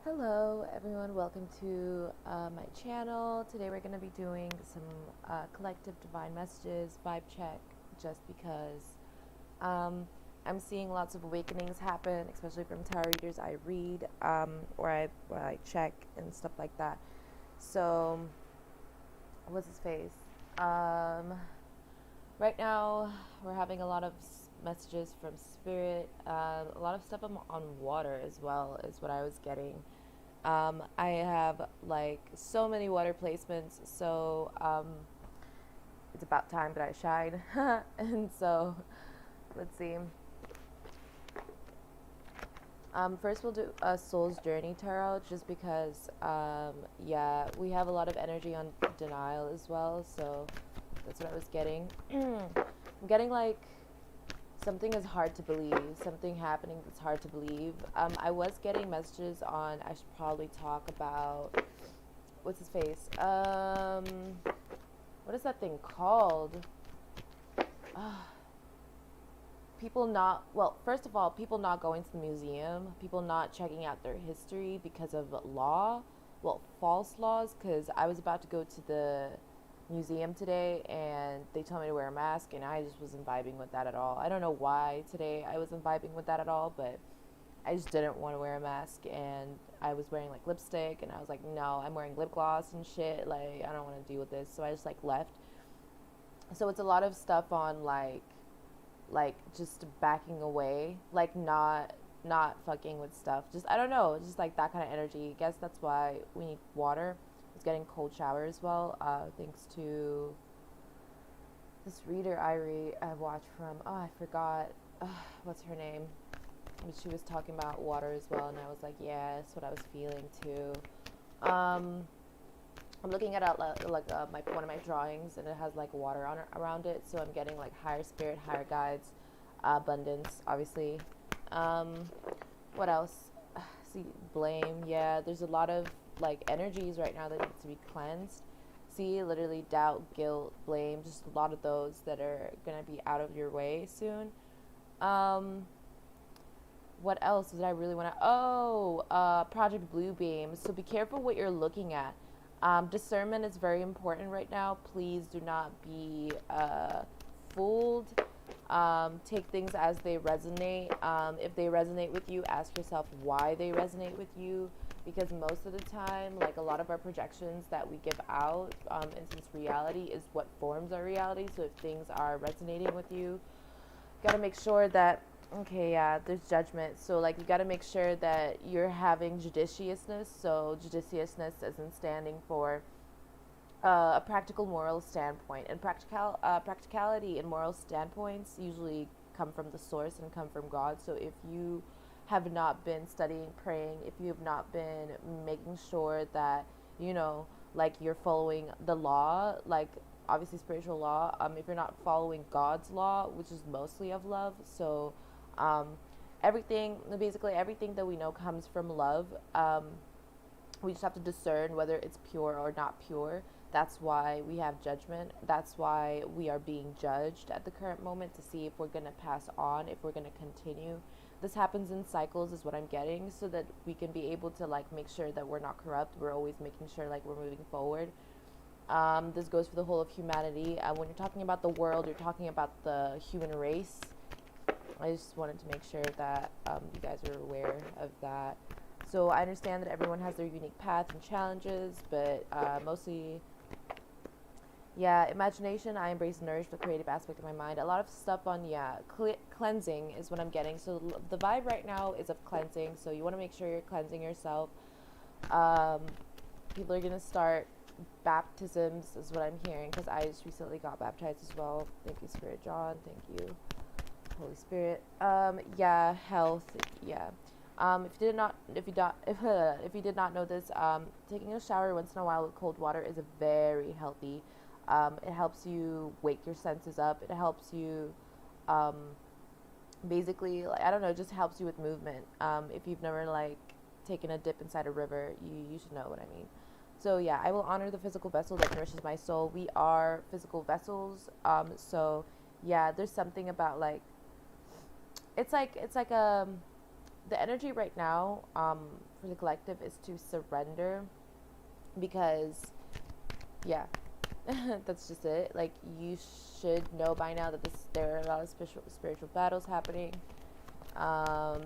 Hello everyone, welcome to my channel. Today we're going to be doing some collective divine messages, vibe check, just because I'm seeing lots of awakenings happen, especially from tarot readers I read or I check and stuff like that. So, what's his face? Right now we're having a lot of messages from spirit, a lot of stuff on water as well is what I was getting. I have like so many water placements, so it's about time that I shine. And so, let's see. First, we'll do a Soul's Journey Tarot, just because, yeah, we have a lot of energy on denial as well, so that's what I was getting. I'm getting like something is hard to believe, something happening that's hard to believe. I was getting messages on I should probably talk about what's his face. What is that thing called? People not, well, first of all, people not going to the museum, people not checking out their history because of law, well, false laws, because I was about to go to the museum today and they told me to wear a mask and I just wasn't vibing with that at all. I don't know why today I wasn't vibing with that at all, but I just didn't want to wear a mask, and I was wearing like lipstick and I was like, no, I'm wearing lip gloss and shit, like I don't want to deal with this. So I just like left. So it's a lot of stuff on like just backing away, like not fucking with stuff. Just I don't know, just like that kind of energy. I guess that's why we need water. It's getting cold shower as well, thanks to this reader I watched from, oh, I forgot, what's her name? But she was talking about water as well, and I was like, yeah, that's what I was feeling too. I'm looking at one of my drawings, and it has like water on it, around it. So I'm getting like higher spirit, higher guides, abundance, obviously. Um, what else? See, blame. Yeah, there's a lot of like energies right now that need to be cleansed. See, literally doubt, guilt, blame, just a lot of those that are gonna be out of your way soon. Um, what else did I really want to? Oh, Project Bluebeam. So be careful what you're looking at. Discernment is very important right now. Please do not be fooled. Take things as they resonate. If they resonate with you, ask yourself why they resonate with you. Because most of the time, like a lot of our projections that we give out, and since reality is what forms our reality, so if things are resonating with you, got to make sure that, okay, yeah, there's judgment, so like you got to make sure that you're having judiciousness. So judiciousness isn't standing for a practical moral standpoint, and practicality and moral standpoints usually come from the source and come from God. So if you have not been studying, praying, if you have not been making sure that, you know, like you're following the law, like obviously spiritual law, if you're not following God's law, which is mostly of love. So um, basically everything that we know comes from love. We just have to discern whether it's pure or not pure. That's why we have judgment. That's why we are being judged at the current moment, to see if we're going to pass on, if we're going to continue. This happens in cycles is what I'm getting, so that we can be able to like make sure that we're not corrupt. We're always making sure like we're moving forward. This goes for the whole of humanity. When you're talking about the world, you're talking about the human race. I just wanted to make sure that you guys are aware of that. So I understand that everyone has their unique path and challenges, but mostly, yeah, imagination. I embrace and nourish the creative aspect of my mind. A lot of stuff on, yeah, cleansing is what I'm getting. So the vibe right now is of cleansing. So you want to make sure you're cleansing yourself. Um, People are going to start baptisms, is what I'm hearing, because I just recently got baptized as well. Thank you, Spirit John. Thank you, Holy Spirit. Yeah, health. Yeah. If you did not know this, taking a shower once in a while with cold water is a very healthy. It helps you wake your senses up. It helps you, um, basically, like, I don't know, it just helps you with movement. If you've never like taken a dip inside a river, you should know what I mean. So yeah, I will honor the physical vessel that nourishes my soul. We are physical vessels. So yeah, there's something about like, it's like the energy right now, for the collective is to surrender, because yeah, that's just it. Like, you should know by now that there are a lot of spiritual battles happening.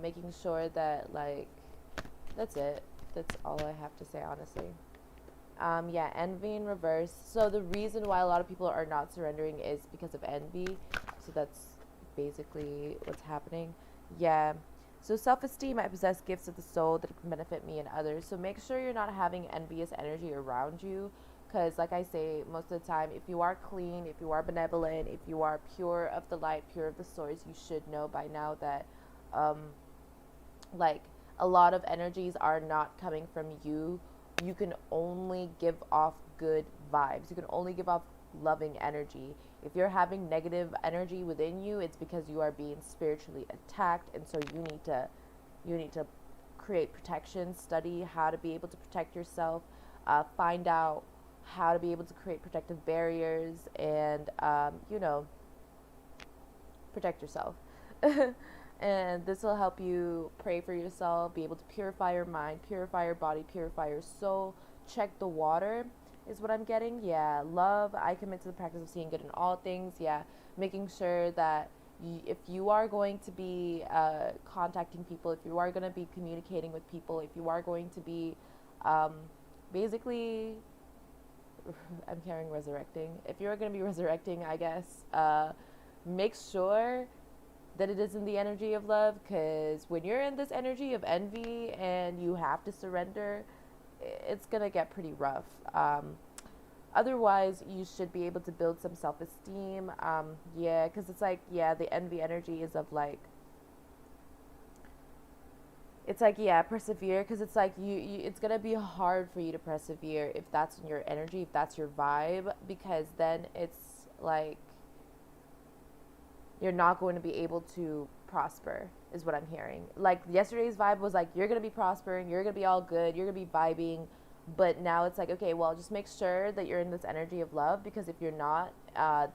Making sure that, like, that's it. That's all I have to say, honestly. Yeah, envy in reverse. So the reason why a lot of people are not surrendering is because of envy. So that's basically what's happening. Yeah. So self-esteem, I possess gifts of the soul that can benefit me and others. So make sure you're not having envious energy around you. Because, like I say, most of the time, if you are clean, if you are benevolent, if you are pure of the light, pure of the source, you should know by now that, um, like, a lot of energies are not coming from you. You can only give off good vibes. You can only give off loving energy. If you're having negative energy within you, it's because you are being spiritually attacked, and so you need to create protection, study how to be able to protect yourself, find out how to be able to create protective barriers, and protect yourself. And this will help you pray for yourself, be able to purify your mind, purify your body, purify your soul. Check the water is what I'm getting. Yeah, love. I commit to the practice of seeing good in all things. Yeah, making sure that if you are going to be contacting people, if you are going to be communicating with people, if you are going to be um, basically, I'm carrying resurrecting. If you're going to be resurrecting, I guess, make sure that it is in the energy of love, because when you're in this energy of envy and you have to surrender, it's gonna get pretty rough. Otherwise, you should be able to build some self-esteem. Yeah, because it's like, yeah, the envy energy is of like, it's like, yeah, persevere, because it's like it's gonna be hard for you to persevere if that's in your energy, if that's your vibe, because then it's like you're not going to be able to prosper, is what I'm hearing. Like, yesterday's vibe was like, you're going to be prospering, you're going to be all good, you're going to be vibing. But now it's like, okay, well, just make sure that you're in this energy of love, because if you're not,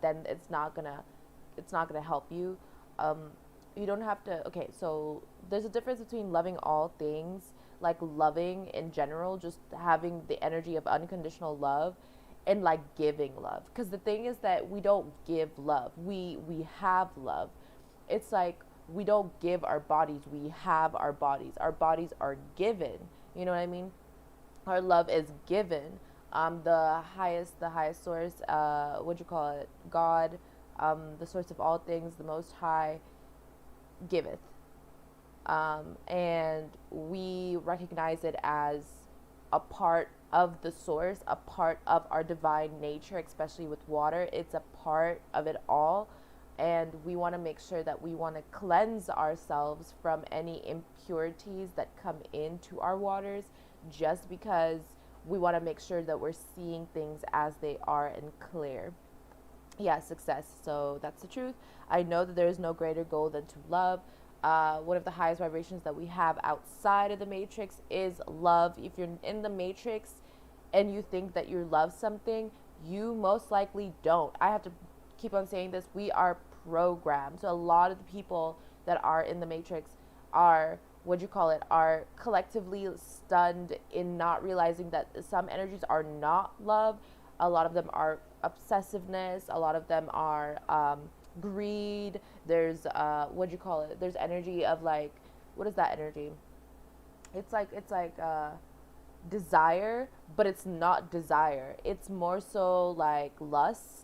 then it's not gonna help you. Um, you don't have to. Okay, so there's a difference between loving all things, like loving in general, just having the energy of unconditional love, and like giving love. Because the thing is that we don't give love. We have love. It's like we don't give our bodies. We have our bodies. Our bodies are given. You know what I mean? Our love is given. The highest source, what do you call it? God, the source of all things, the Most High, giveth. And we recognize it as a part of the source, a part of our divine nature, especially with water. It's a part of it all. And we want to make sure that we want to cleanse ourselves from any impurities that come into our waters, just because we want to make sure that we're seeing things as they are and clear. Yeah, success. So that's the truth. I know that there is no greater goal than to love. One of the highest vibrations that we have outside of the matrix is love. If you're in the matrix and you think that you love something, you most likely don't. I have to keep on saying this. We are programmed. So a lot of the people that are in the matrix are, what do you call it, are collectively stunned in not realizing that some energies are not love. A lot of them are obsessiveness. A lot of them are greed. There's what do you call it? There's energy of like, what is that energy? It's like desire, but it's not desire. It's more so like lust.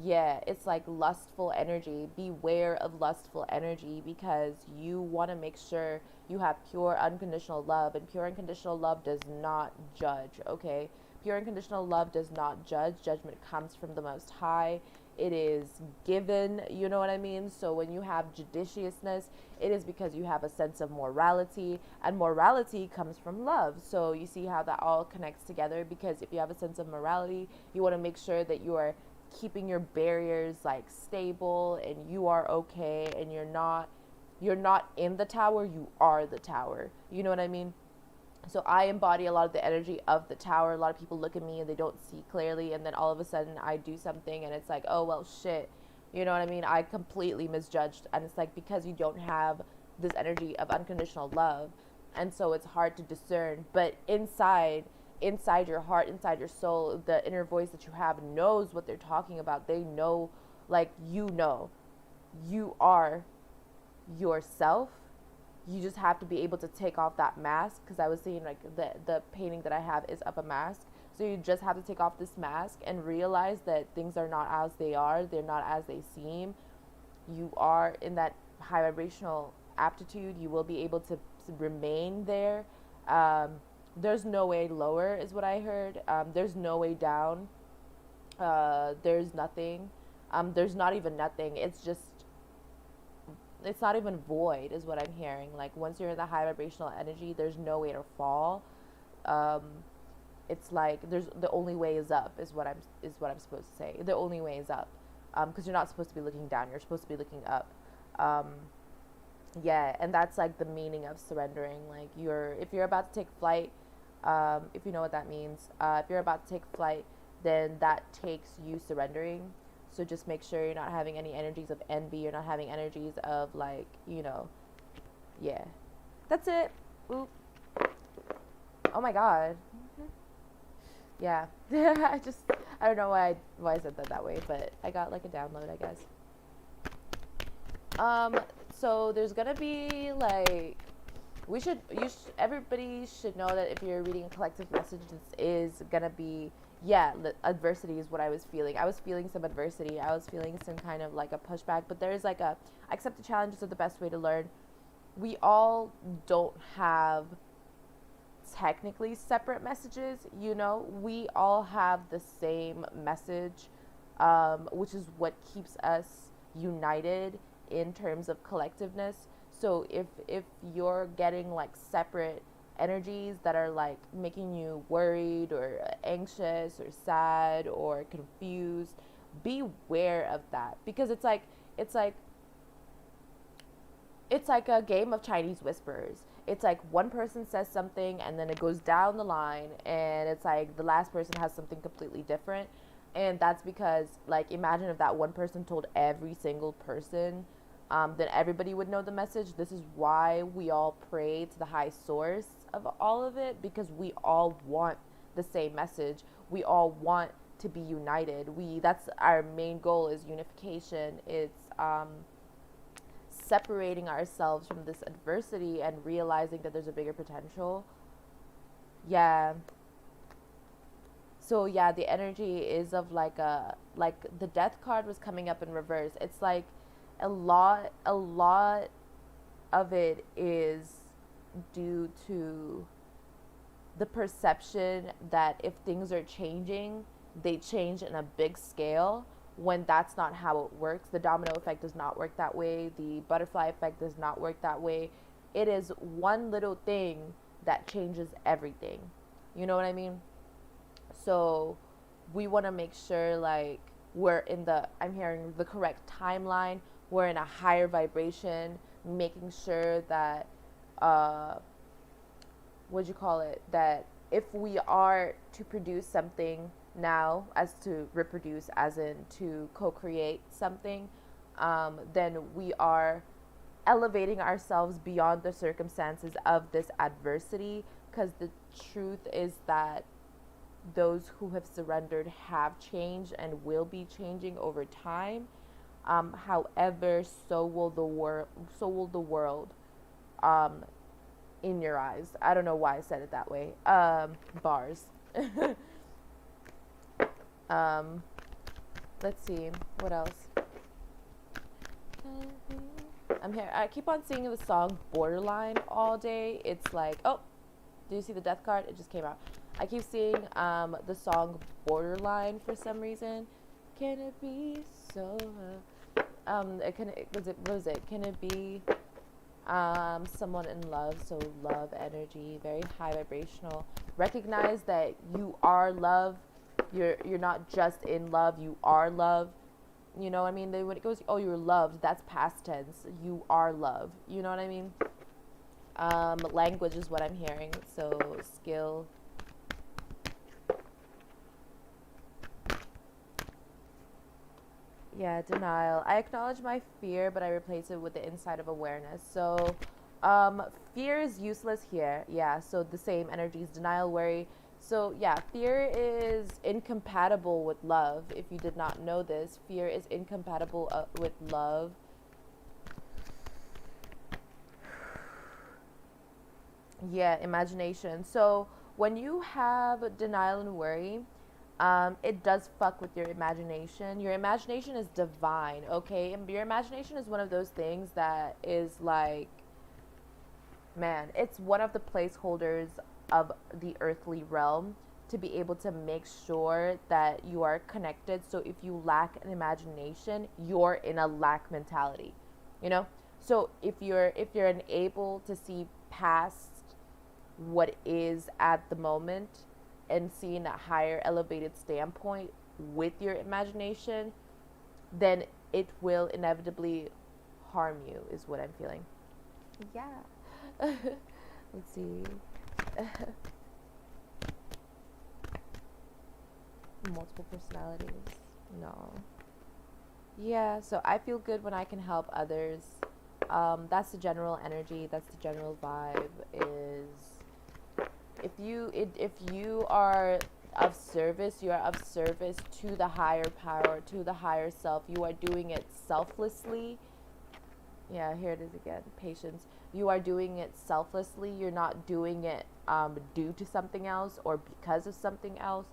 Yeah, it's like lustful energy. Beware of lustful energy, because you want to make sure you have pure unconditional love, and pure unconditional love does not judge, okay? Pure unconditional love does not judge. Judgment comes from the Most High. It is given, you know what I mean? So when you have judiciousness, it is because you have a sense of morality, and morality comes from love. So you see how that all connects together, because if you have a sense of morality, you want to make sure that you are keeping your barriers like stable, and you are okay, and you're not in the tower, you are the tower. You know what I mean? So I embody a lot of the energy of the tower. A lot of people look at me and they don't see clearly, and then all of a sudden I do something and it's like, oh well, shit. You know what I mean? I completely misjudged. And it's like, because you don't have this energy of unconditional love, and so it's hard to discern. But inside your heart, inside your soul, the inner voice that you have knows what they're talking about. They know, like, you are yourself. You just have to be able to take off that mask, because I was saying, like, the painting that I have is of a mask. So you just have to take off this mask and realize that things are not as they are. They're not as they seem. You are in that high vibrational aptitude. You will be able to remain there. There's no way lower, is what I heard. There's no way down. There's nothing. There's not even nothing. It's not even void, is what I'm hearing. Like, once you're in the high vibrational energy, there's no way to fall. It's like the only way is up, is what I'm supposed to say. The only way is up, because you're not supposed to be looking down. You're supposed to be looking up. Yeah, and that's like the meaning of surrendering. Like, if you're about to take flight, if you know what that means, if you're about to take flight, then that takes you surrendering. So just make sure you're not having any energies of envy. You're not having energies of, like, yeah. That's it. Oop. Oh my God. Yeah. I don't know why I said that way, but I got like a download, I guess. So there's gonna be like, everybody should know that if you're reading a collective message, this is gonna be, adversity is what I was feeling. I was feeling some adversity. I was feeling some kind of like a pushback, but there's like accept the challenges are the best way to learn. We all don't have technically separate messages, we all have the same message, which is what keeps us united in terms of collectiveness. So if you're getting like separate energies that are like making you worried or anxious or sad or confused, be aware of that, because it's like a game of Chinese whispers. It's like one person says something and then it goes down the line and it's like the last person has something completely different. And that's because, like, imagine if that one person told every single person, then everybody would know the message. This is why we all pray to the high source of all of it, because we all want the same message. We all want to be united. That's our main goal, is unification. It's separating ourselves from this adversity and realizing that there's a bigger potential. Yeah. So yeah, the energy is of like the death card was coming up in reverse. It's like a lot of it is due to the perception that if things are changing, they change in a big scale, when that's not how it works. The domino effect does not work that way. The butterfly effect does not work that way. It is one little thing that changes everything. You know what I mean? So we want to make sure, like, I'm hearing the correct timeline. We're in a higher vibration, making sure that, that if we are to produce something now, as to reproduce, as in to co-create something, then we are elevating ourselves beyond the circumstances of this adversity, because the truth is that those who have surrendered have changed and will be changing over time. However, so will the world, in your eyes. I don't know why I said it that way. Bars. Let's see, what else? I'm here. I keep on singing the song Borderline all day. It's like, oh, do you see the death card? It just came out. I keep seeing the song Borderline for some reason. Can it be so? Can it be someone in love? So love energy, very high vibrational. Recognize that you are love. You're not just in love. You are love. You know what I mean? When it goes, oh, you're loved, that's past tense. You are love. You know what I mean? Language is what I'm hearing. So skill. Yeah, denial. I acknowledge my fear, but I replace it with the insight of awareness. So Um, Fear is useless here. Yeah, so the same energies, denial, worry. So yeah, fear is incompatible with love. If you did not know this, fear is incompatible with love. Yeah, imagination. So when you have denial and worry, it does fuck with your imagination. Your imagination is divine, okay? And your imagination is one of those things that is like, man, it's one of the placeholders of the earthly realm to be able to make sure that you are connected. So if you lack an imagination, you're in a lack mentality, you know? So if you're unable to see past what is at the moment and seeing a higher elevated standpoint with your imagination, then it will inevitably harm you, is what I'm feeling. Yeah. Let's see. Multiple personalities. No. Yeah, so I feel good when I can help others. That's the general energy. That's the general vibe. Is if you are of service, you are of service to the higher power, to the higher self. You are doing it selflessly. Yeah, here it is again. Patience. You are doing it selflessly. You're not doing it due to something else or because of something else.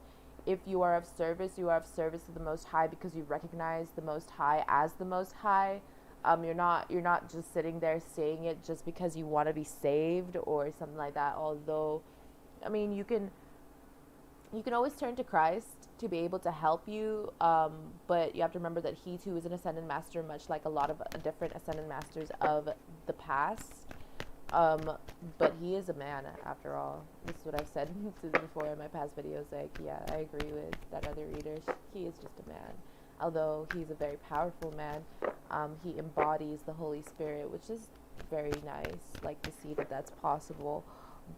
If you are of service, you are of service to the Most High because you recognize the Most High as the Most High. You're not just sitting there saying it just because you want to be saved or something like that. Although, I mean, you can always turn to Christ to be able to help you, but you have to remember that he too is an ascended master, much like a lot of different ascended masters of the past. Um, but he is a man after all. This is what I've said before in my past videos. Like, yeah, I agree with that other reader. He is just a man. Although he's a very powerful man, he embodies the Holy Spirit, which is very nice, like to see that that's possible.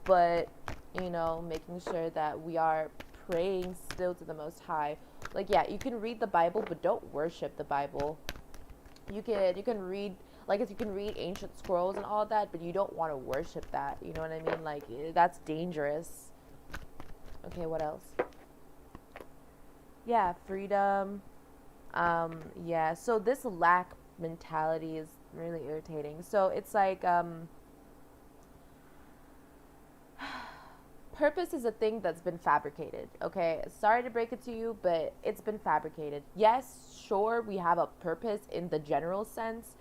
But, making sure that we are praying still to the Most High. Like, yeah, you can read the Bible, but don't worship the Bible. You can read, like, you can read ancient scrolls and all that, but you don't want to worship that. You know what I mean? Like, that's dangerous. Okay, what else? Yeah, freedom. Yeah, so this lack mentality is really irritating. So it's like, purpose is a thing that's been fabricated, okay? Sorry to break it to you, but it's been fabricated. Yes, sure, we have a purpose in the general sense.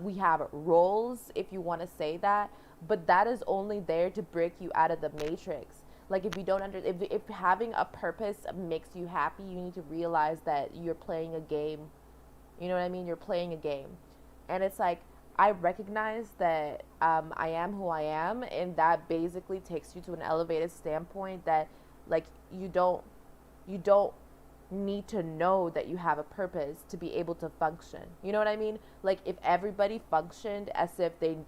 We have roles, if you want to say that, but that is only there to break you out of the matrix. Like, if you don't if having a purpose makes you happy, you need to realize that you're playing a game. You know what I mean? You're playing a game. And it's like, I recognize that I am who I am, and that basically takes you to an elevated standpoint that, like, you don't need to know that you have a purpose to be able to function. You know what I mean? Like, if everybody functioned as if they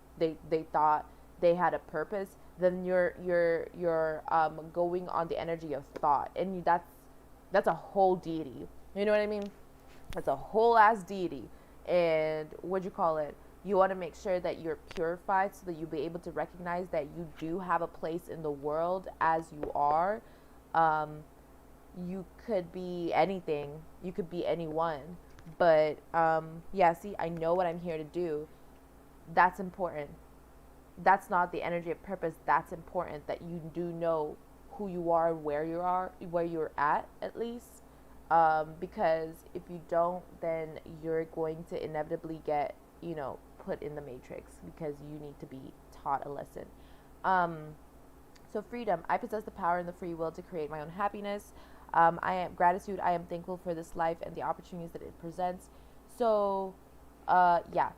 thought they had a purpose, then you're going on the energy of thought, and that's a whole deity. You know what I mean? That's a whole ass deity. And what'd you call it? You want to make sure that you're purified so that you'll be able to recognize that you do have a place in the world as you are. Um, you could be anything, you could be anyone. But yeah, see, I know what I'm here to do. That's important. That's not the energy of purpose. That's important that you do know who you are, where you're at least. Because if you don't, then you're going to inevitably get, put in the matrix because you need to be taught a lesson. Um, so freedom. I possess the power and the free will to create my own happiness. I am gratitude. I am thankful for this life and the opportunities that it presents. So, yeah,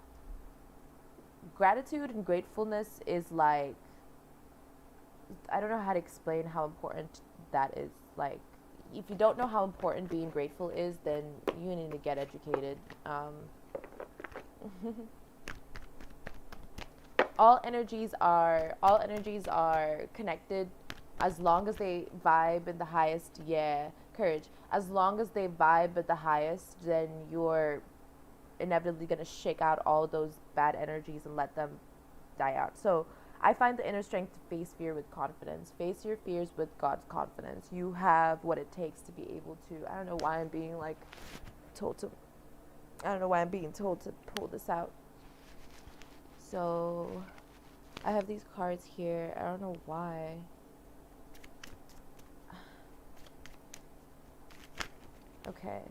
gratitude and gratefulness is like, I don't know how to explain how important that is. Like, if you don't know how important being grateful is, then you need to get educated. All energies are connected as long as they vibe in the highest. Yeah, courage. As long as they vibe at the highest, then you're inevitably going to shake out all those bad energies and let them die out. So I find the inner strength to face fear with confidence. Face your fears with God's confidence. You have what it takes to be able to. I don't know why I'm being like told to. I don't know why I'm being told to pull this out. So I have these cards here. I don't know why. Okay.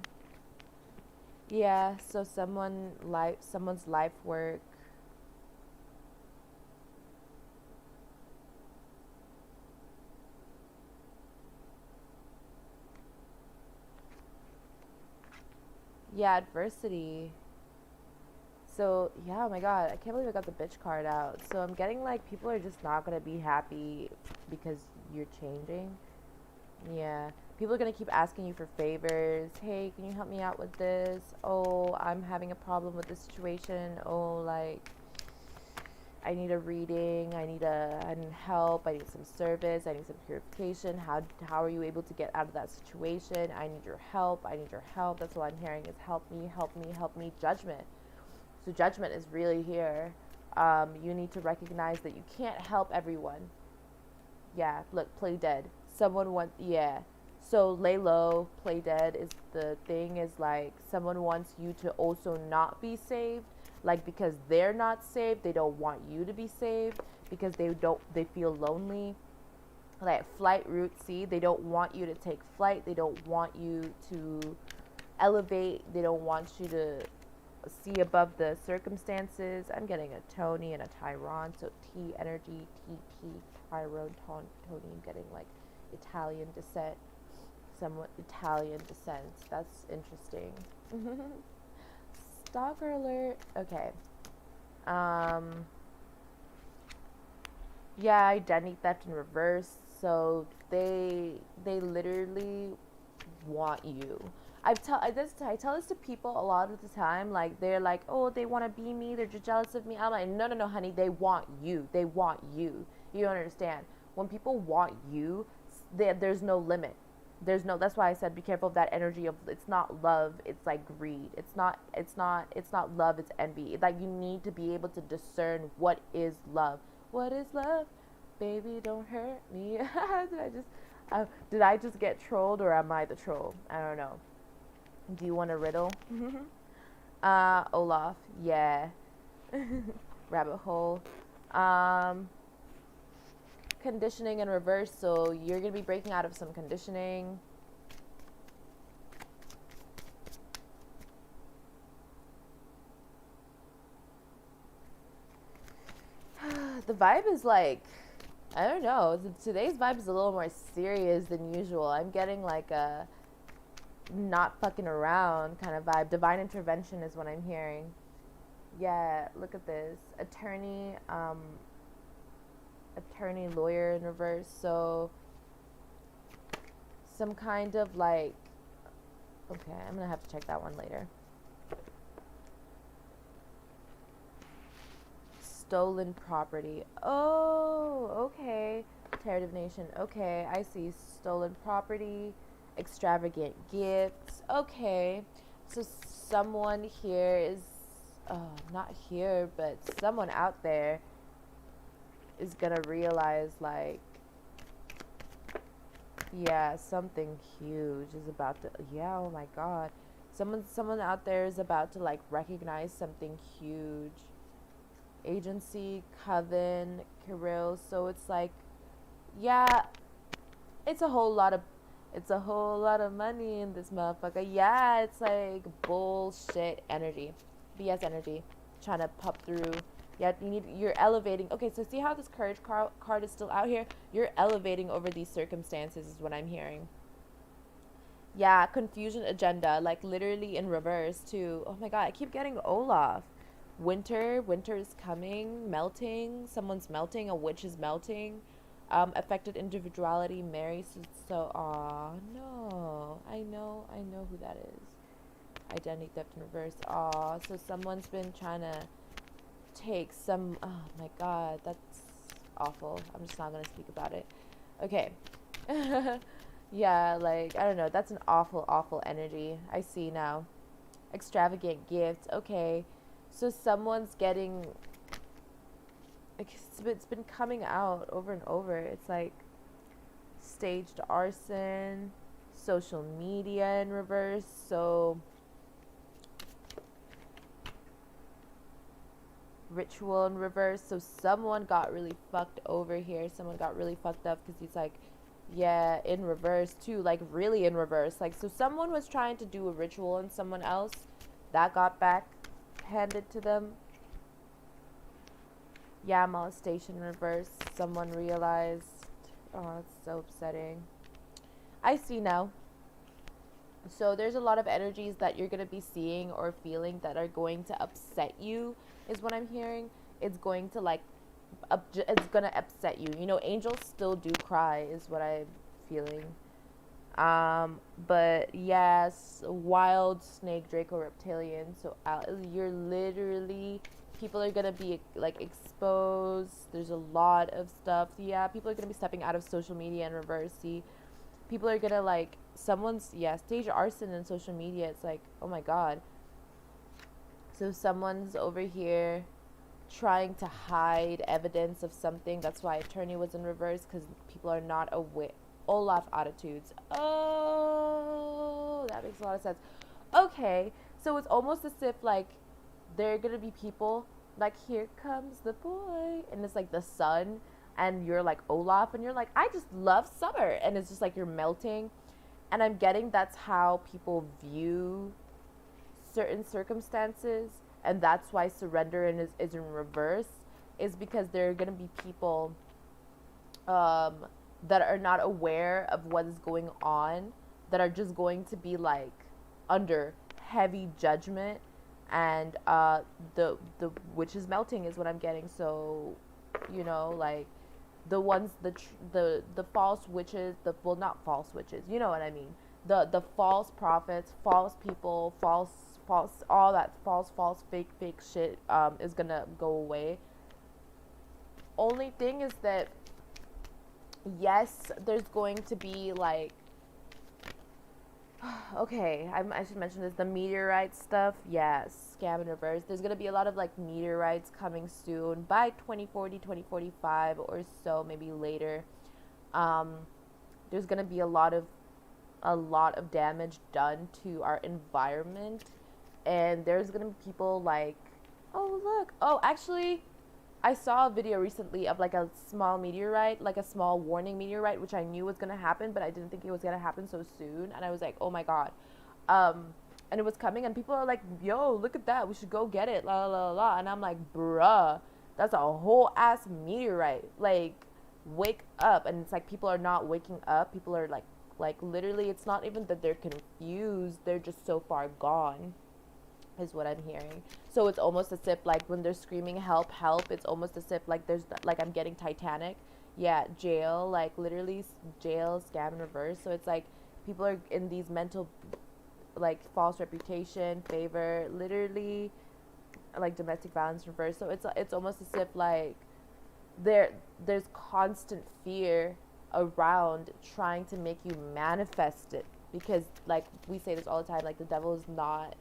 Yeah, so someone's life work. Yeah, adversity. So, yeah, oh my god, I can't believe I got the bitch card out. So I'm getting like people are just not gonna be happy because you're changing. Yeah. People are going to keep asking you for favors. Hey, can you help me out with this? Oh, I'm having a problem with this situation. Oh, like, I need a reading. I need help. I need some service. I need some purification. How are you able to get out of that situation? I need your help. I need your help. That's what I'm hearing is help me, help me, help me. Judgment. So judgment is really here. You need to recognize that you can't help everyone. Yeah, look, play dead. Yeah. So lay low, play dead is the thing is like someone wants you to also not be saved. Like because they're not saved, they don't want you to be saved because they feel lonely. Like flight route C, they don't want you to take flight. They don't want you to elevate. They don't want you to see above the circumstances. I'm getting a Tony and a Tyron. So T energy, T, Tyrone, Tony. I'm getting like Italian descent. Somewhat Italian descent. That's interesting. Stalker alert. Okay. Yeah, identity theft in reverse. So they literally want you. I tell this to people a lot of the time. Like they're like, oh, they want to be me. They're just jealous of me. I'm like, no, honey. They want you. They want you. You don't understand. When people want you, there's no limit. That's why I said be careful of that energy of it's not love, it's like greed. It's not love, it's envy. Like you need to be able to discern what is love. What is love? Baby, don't hurt me. Did I just get trolled or am I the troll? I don't know. Do you want a riddle? Olaf, yeah. Rabbit hole. Conditioning in reverse, so you're going to be breaking out of some conditioning. The vibe is like, I don't know, today's vibe is a little more serious than usual. I'm getting like a not fucking around kind of vibe. Divine intervention is what I'm hearing. Yeah, look at this. Attorney, lawyer in reverse. So some kind of like, okay, I'm gonna have to check that one later. Stolen property. Oh, okay. Terror divination. Okay, I see. Stolen property, extravagant gifts. Okay, so someone here is, not here, but someone out there is gonna realize like, yeah, something huge is about to, yeah, oh my god, someone out there is about to like recognize something huge. Agency, coven, Kirill. So it's like, yeah, it's a whole lot of money in this motherfucker. Yeah, it's like bullshit energy, BS energy, trying to pop through. Yeah, you're elevating. Okay, so see how this courage card is still out here? You're elevating over these circumstances is what I'm hearing. Yeah, confusion agenda, like literally in reverse too. Oh my god, I keep getting Olaf. Winter is coming, melting. Someone's melting. A witch is melting. Affected individuality. Mary. So, aw, no. I know who that is. Identity theft in reverse. Aw, so someone's been trying to take some. Oh my god, that's awful. I'm just not gonna speak about it. Okay. Yeah, like I don't know. That's an awful energy. I see now. Extravagant gift. Okay. So someone's getting it's been coming out over and over. It's like staged arson, social media in reverse. So ritual in reverse. So someone got really fucked over here. Someone got really fucked up because he's like, yeah, in reverse too, like really in reverse. Like, so someone was trying to do a ritual on someone else, that got back handed to them. Yeah, molestation in reverse. Someone realized. Oh, it's so upsetting. I see now. So there's a lot of energies that you're going to be seeing or feeling that are going to upset you, is what I'm hearing. It's going to like it's going to upset you. You know, angels still do cry, is what I'm feeling. But yes, wild snake Draco reptilian. So you're literally, people are gonna be like exposed. There's a lot of stuff. Yeah, people are gonna be stepping out of social media in reverse. See, people are gonna like someone's stage arson in social media. It's like, oh my god. So someone's over here trying to hide evidence of something. That's why attorney was in reverse, because people are not aware. Olaf attitudes. Oh, that makes a lot of sense. Okay, so it's almost as if like there are gonna be people like, here comes the boy, and it's like the sun, and you're like Olaf, and you're like, I just love summer, and it's just like you're melting. And I'm getting that's how people view certain circumstances, and that's why surrender is in reverse, is because there are gonna be people um, that are not aware of what is going on, that are just going to be like under heavy judgment, and the witch is melting, is what I'm getting. So, you know, like the ones the false witches, the well, not false witches, you know what I mean, the false prophets, false people, false all that false fake shit is gonna go away. Only thing is that yes, there's going to be like, okay, I should mention this, the meteorite stuff. Yes, scam in reverse. There's going to be a lot of like meteorites coming soon by 2040, 2045 or so, maybe later. Um, there's going to be a lot of damage done to our environment, and there's going to be people like, oh look, oh actually I saw a video recently of like a small meteorite, like a small warning meteorite, which I knew was gonna happen, but I didn't think it was gonna happen so soon. And I was like, oh my god. And it was coming, and people are like, yo, look at that, we should go get it, la la la la. And I'm like, bruh, that's a whole ass meteorite. Like, wake up. And it's like people are not waking up. People are like literally, it's not even that they're confused, they're just so far gone, is what I'm hearing. So it's almost as if like when they're screaming help, help, it's almost as if like there's like I'm getting Titanic. Yeah, jail, like literally jail, scam in reverse. So it's like people are in these mental like false reputation, favor, literally like domestic violence reverse. So it's almost as if like there's constant fear around trying to make you manifest it, because like we say this all the time, like the devil is not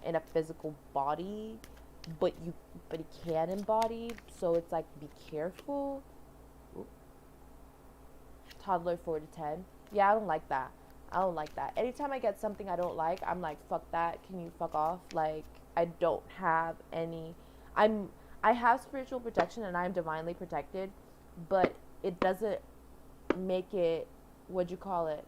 in a physical body, but he can embody. So it's like, be careful. Ooh. Toddler 4 to 10. Yeah, I don't like that. I don't like that. Anytime I get something I don't like, I'm like, fuck that. Can you fuck off? Like, I don't have any. I have spiritual protection and I'm divinely protected, but it doesn't make it, what'd you call it?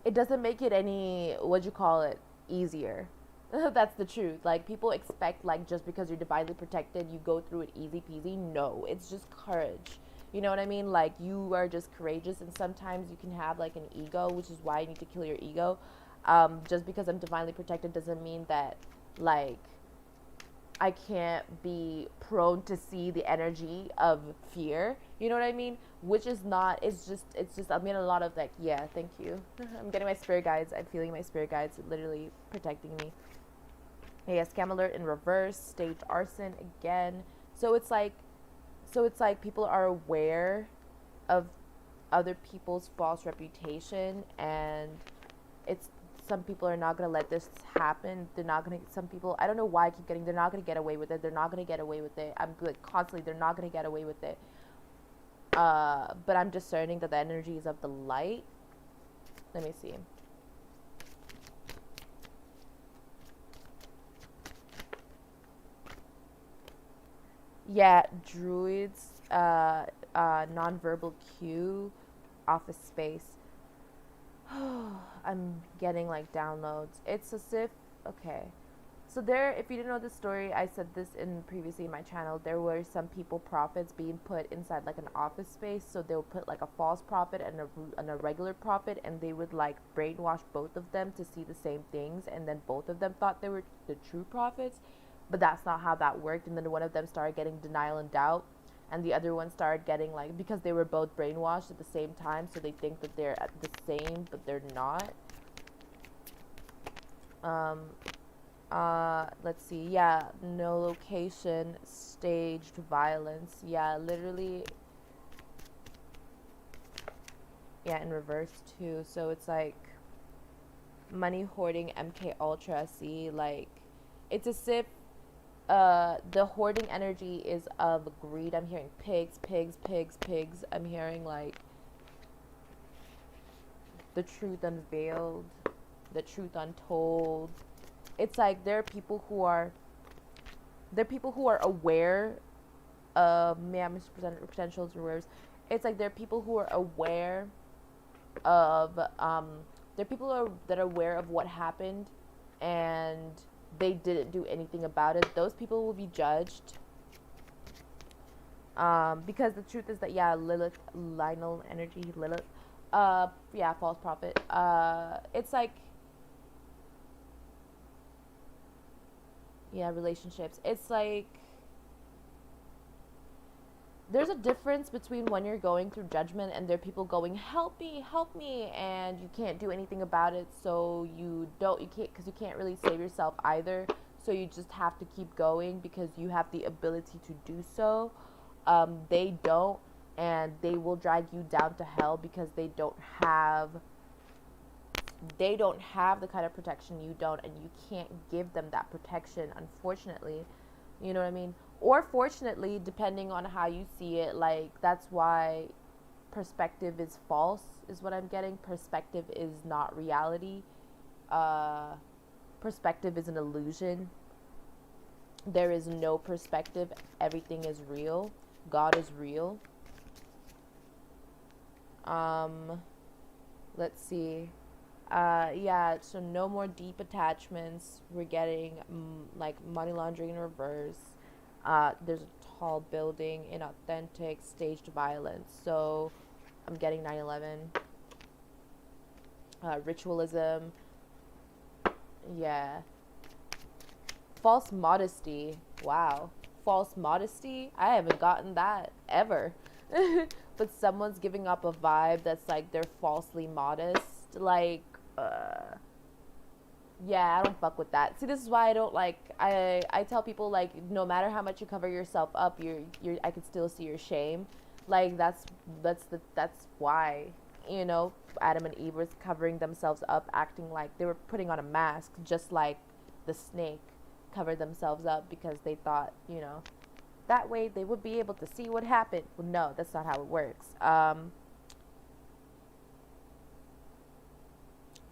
It doesn't make it any, what'd you call it, easier. That's the truth. Like, people expect like just because you're divinely protected you go through it easy peasy. No, it's just courage. You know what I mean? Like, you are just courageous, and sometimes you can have like an ego, which is why you need to kill your ego. Just because I'm divinely protected doesn't mean that like I can't be prone to see the energy of fear. You know what I mean? Which is not, it's just, I'm getting a lot of like, yeah, thank you. I'm getting my spirit guides. I'm feeling my spirit guides literally protecting me. Yeah, scam alert in reverse, staged arson again. So it's like, people are aware of other people's false reputation, and it's some people are not gonna let this happen. They're not gonna. Some people, I don't know why I keep getting. They're not gonna get away with it. They're not gonna get away with it. I'm like constantly. They're not gonna get away with it. But I'm discerning that the energy is of the light. Let me see. Yeah, druids, nonverbal cue, office space. I'm getting like downloads. It's as if, okay. So there, if you didn't know the story, I said this in previously in my channel. There were some people, prophets, being put inside like an office space. So they would put like a false prophet and a regular prophet, and they would like brainwash both of them to see the same things, and then both of them thought they were the true prophets, but that's not how that worked. And then one of them started getting denial and doubt, and the other one started getting like, because they were both brainwashed at the same time, so they think that they're at the same, but they're not. Let's see. Yeah, no location, staged violence. Yeah, literally. Yeah, in reverse too. So it's like money hoarding, MK Ultra. See, like it's as if the hoarding energy is of greed. I'm hearing pigs, pigs, pigs, pigs. I'm hearing like the truth unveiled, the truth untold. It's like there are people who are aware of, man, potentials and reverse. It's like there are people who are aware of there are people that are aware of what happened, and they didn't do anything about it. Those people will be judged, because the truth is that, yeah, Lilith, Lionel energy, Lilith, yeah, false prophet. It's like, yeah, relationships. It's like there's a difference between when you're going through judgment and there are people going, help me, and you can't do anything about it. So you can't, because you can't really save yourself either. So you just have to keep going because you have the ability to do so. They don't, and they will drag you down to hell because they don't have the kind of protection you don't, and you can't give them that protection, unfortunately. You know what I mean? Or fortunately, depending on how you see it. Like, that's why perspective is false, is what I'm getting. Perspective is not reality. Perspective is an illusion. There is no perspective. Everything is real. God is real. Let's see. Yeah, so no more deep attachments. We're getting like money laundering in reverse. There's a tall building, inauthentic, staged violence. So I'm getting 9/11. Ritualism. Yeah. False modesty. Wow. False modesty? I haven't gotten that ever. But someone's giving up a vibe that's like they're falsely modest. Like, yeah, I don't fuck with that. See, this is why I don't like, I tell people, like, no matter how much you cover yourself up, I can still see your shame. Like, that's why, you know, Adam and Eve was covering themselves up, acting like they were putting on a mask, just like the snake covered themselves up because they thought, you know, that way they would be able to see what happened. Well, no, that's not how it works.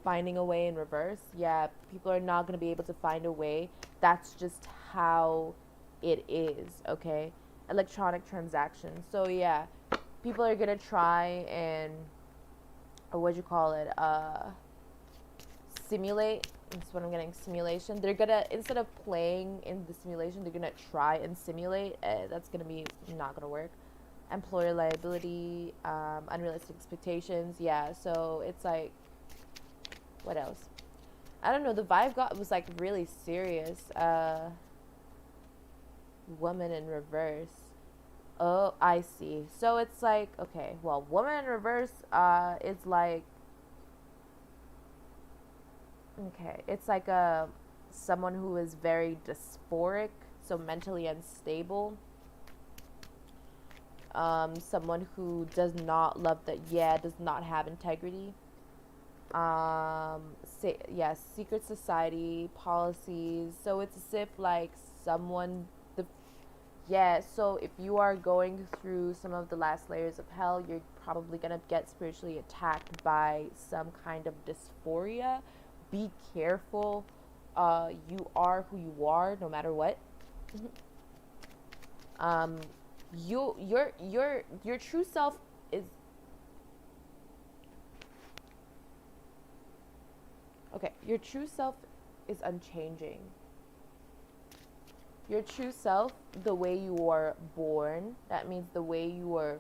Finding a way in reverse. Yeah, people are not going to be able to find a way. That's just how it is, okay? Electronic transactions. So, yeah, people are going to try and, or what'd you call it, simulate. That's what I'm getting, simulation. They're going to, instead of playing in the simulation, they're going to try and simulate. That's going to be not going to work. Employer liability, unrealistic expectations. Yeah, so it's like, what else? I don't know. The vibe was like really serious. Woman in reverse. Oh, I see. So it's like, okay, well, woman in reverse is like, okay, it's like someone who is very dysphoric, so mentally unstable. Someone who does not love that, yeah, does not have integrity. Yeah, secret society policies. So it's as if like someone the yeah, so if you are going through some of the last layers of hell, you're probably gonna get spiritually attacked by some kind of dysphoria. Be careful. You are who you are, no matter what. um, your true self is okay. Your true self is unchanging. Your true self, the way you were born, that means the way you were,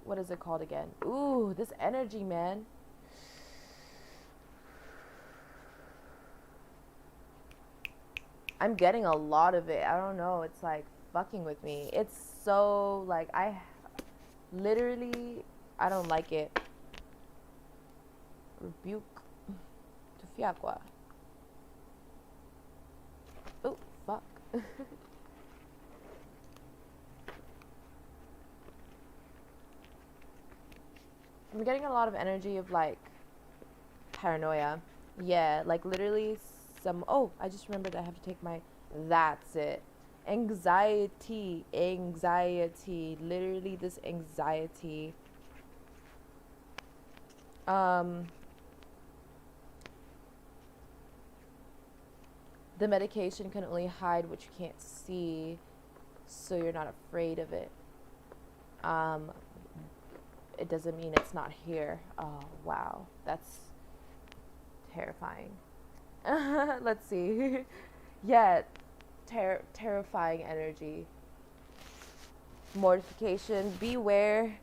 what is it called again? Ooh, this energy, man. I'm getting a lot of it. I don't know. It's like fucking with me. It's so like I literally I don't like it. Rebuke. Tufiakwa. Oh, fuck. I'm getting a lot of energy of like paranoia. Yeah, like literally some. Oh, I just remembered I have to take my. That's it. Anxiety. Anxiety. Literally, this anxiety. Um, the medication can only hide what you can't see, so you're not afraid of it. Um, it doesn't mean it's not here. Oh, wow. That's terrifying. Let's see. Yeah, terrifying energy. Mortification. Beware.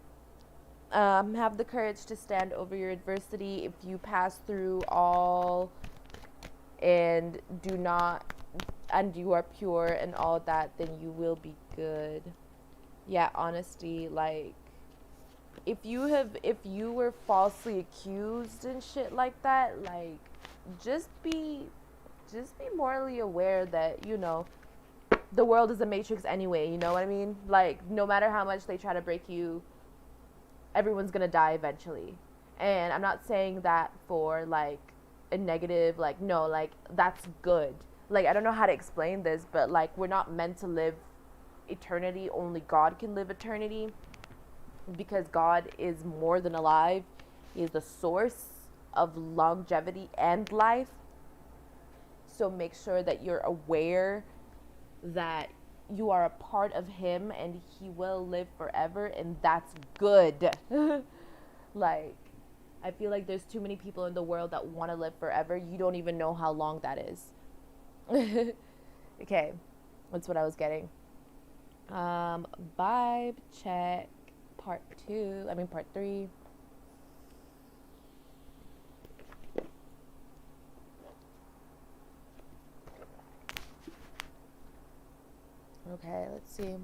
Have the courage to stand over your adversity. If you pass through all and do not, and you are pure and all that, then you will be good. Yeah, honesty. Like, if you were falsely accused and shit like that, like, just be morally aware that, you know, the world is a matrix anyway, you know what I mean? Like, no matter how much they try to break you, everyone's gonna die eventually. And I'm not saying that for like a negative, like, no, like, that's good. Like, I don't know how to explain this, but like, we're not meant to live eternity. Only God can live eternity, because God is more than alive. He is the source of longevity and life. So make sure that you're aware that you are a part of him and he will live forever, and that's good. Like, I feel like there's too many people in the world that want to live forever. You don't even know how long that is. Okay, that's what I was getting. Vibe check part 3. Okay, let's see.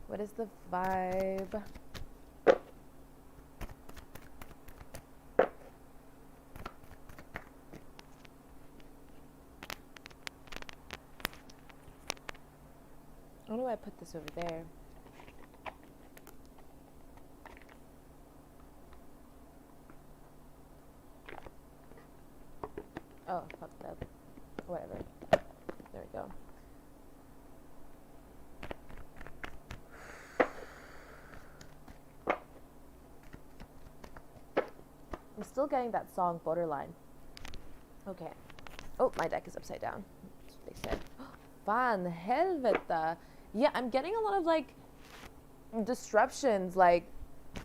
What is the vibe? I don't know why I put this over there. Oh, fuck that. Whatever. There we go. I'm still getting that song Borderline. Okay. Oh, my deck is upside down. That's what they said. Fan helvete. Yeah, I'm getting a lot of like disruptions. Like,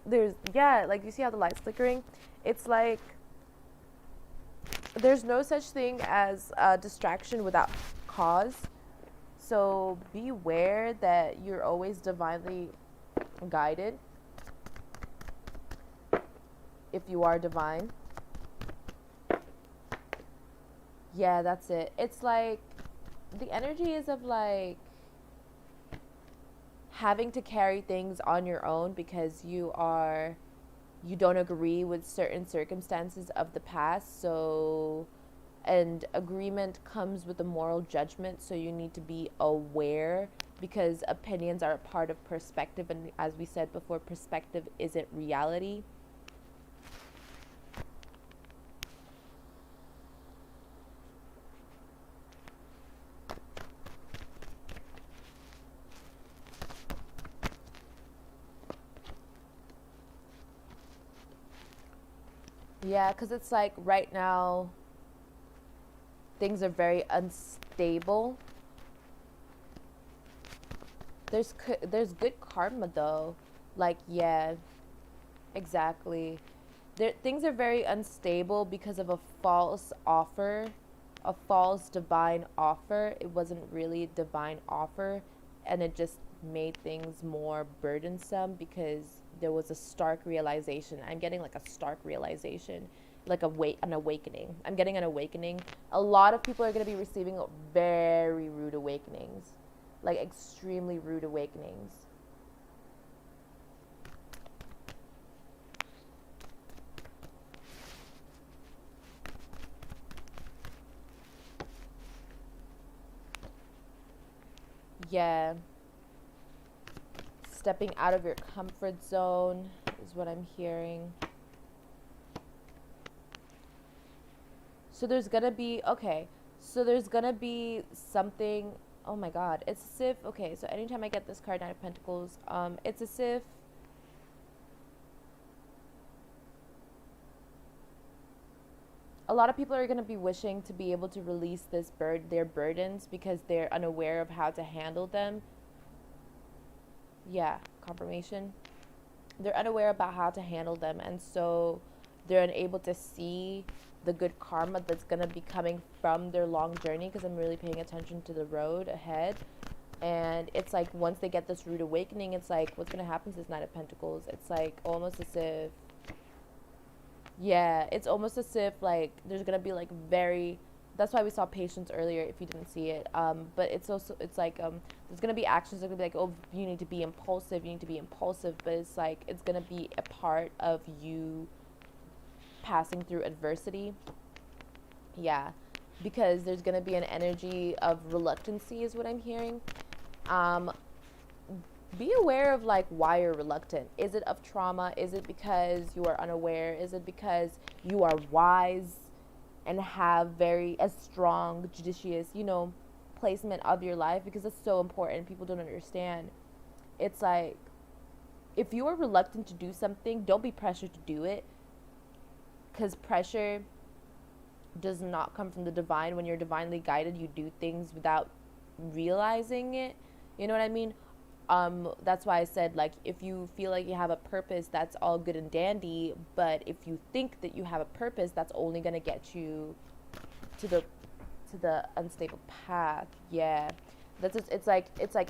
like, you see how the light's flickering? It's like there's no such thing as a distraction without cause. So beware that you're always divinely guided if you are divine. Yeah, that's it. It's like the energy is of like having to carry things on your own because you don't agree with certain circumstances of the past. So, and agreement comes with a moral judgment, so you need to be aware, because opinions are a part of perspective, and as we said before, perspective isn't reality. Yeah, because it's like right now things are very unstable. There's good karma though. Like, yeah, exactly. Things are very unstable because of a false offer, a false divine offer. It wasn't really a divine offer, and it just made things more burdensome because there was a stark realization. I'm getting like a stark realization, like an awakening. I'm getting an awakening. A lot of people are going to be receiving very rude awakenings, like extremely rude awakenings. Yeah, stepping out of your comfort zone is what I'm hearing. So there's gonna be, okay, so there's gonna be something. Oh my god, it's as if, okay, so anytime I get this card, Nine of Pentacles, it's as if a lot of people are going to be wishing to be able to release their burdens because they're unaware of how to handle them. Yeah, confirmation. They're unaware about how to handle them, and so they're unable to see the good karma that's going to be coming from their long journey, because I'm really paying attention to the road ahead. And it's like once they get this rude awakening, it's like what's going to happen to this Nine of Pentacles? It's like almost as if, yeah, it's almost as if like there's gonna be like very. That's why we saw patience earlier. If you didn't see it, but it's also, it's like there's gonna be actions that are gonna be like, oh, you need to be impulsive. You need to be impulsive. But it's like it's gonna be a part of you passing through adversity. Yeah, because there's gonna be an energy of reluctancy, is what I'm hearing. Um, be aware of like why you're reluctant. Is it of trauma? Is it because you are unaware? Is it because you are wise and have very a strong judicious, placement of your life? Because it's so important. People don't understand. It's like if you are reluctant to do something, don't be pressured to do it, because pressure does not come from the divine. When you're divinely guided, you do things without realizing it. You know what I mean? That's why I said, like, if you feel like you have a purpose, that's all good and dandy. But if you think that you have a purpose, that's only gonna get you to the unstable path. Yeah, that's just, it's like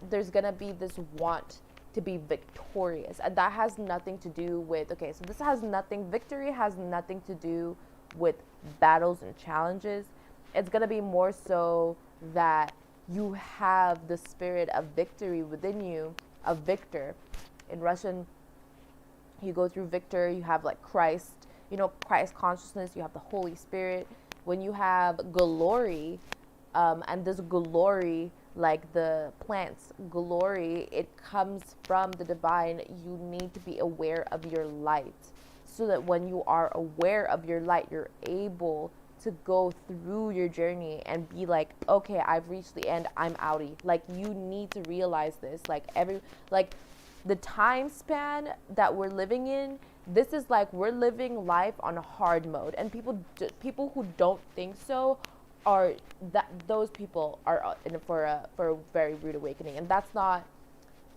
there's gonna be this want to be victorious, and that has nothing to do with, okay, so this has nothing, victory has nothing to do with battles and challenges. It's gonna be more so that you have the spirit of victory within you, a victor. In Russian, you go through victor, you have like Christ, Christ consciousness, you have the Holy Spirit. When you have glory, and this glory, like the plants, glory, it comes from the divine. You need to be aware of your light, so that when you are aware of your light, you're able to go through your journey and be like, okay, I've reached the end, I'm outie. Like, you need to realize this. Like the time span that we're living in, this is like we're living life on hard mode, and people who don't think so are that those people are in for a very rude awakening. And that's not,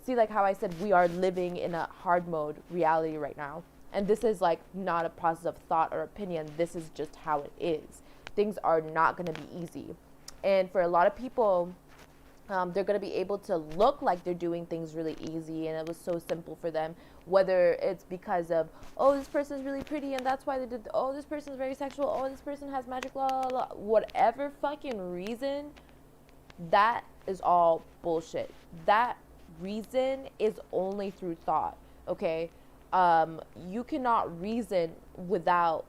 see, like how I said, we are living in a hard mode reality right now. And this is like not a process of thought or opinion. This is just how it is. Things are not going to be easy. And for a lot of people, they're going to be able to look like they're doing things really easy and it was so simple for them. Whether it's because of, oh, this person's really pretty and that's why they did, oh, this person's very sexual, oh, this person has magic, blah, blah, blah. Whatever fucking reason, that is all bullshit. That reason is only through thought, okay? You cannot reason without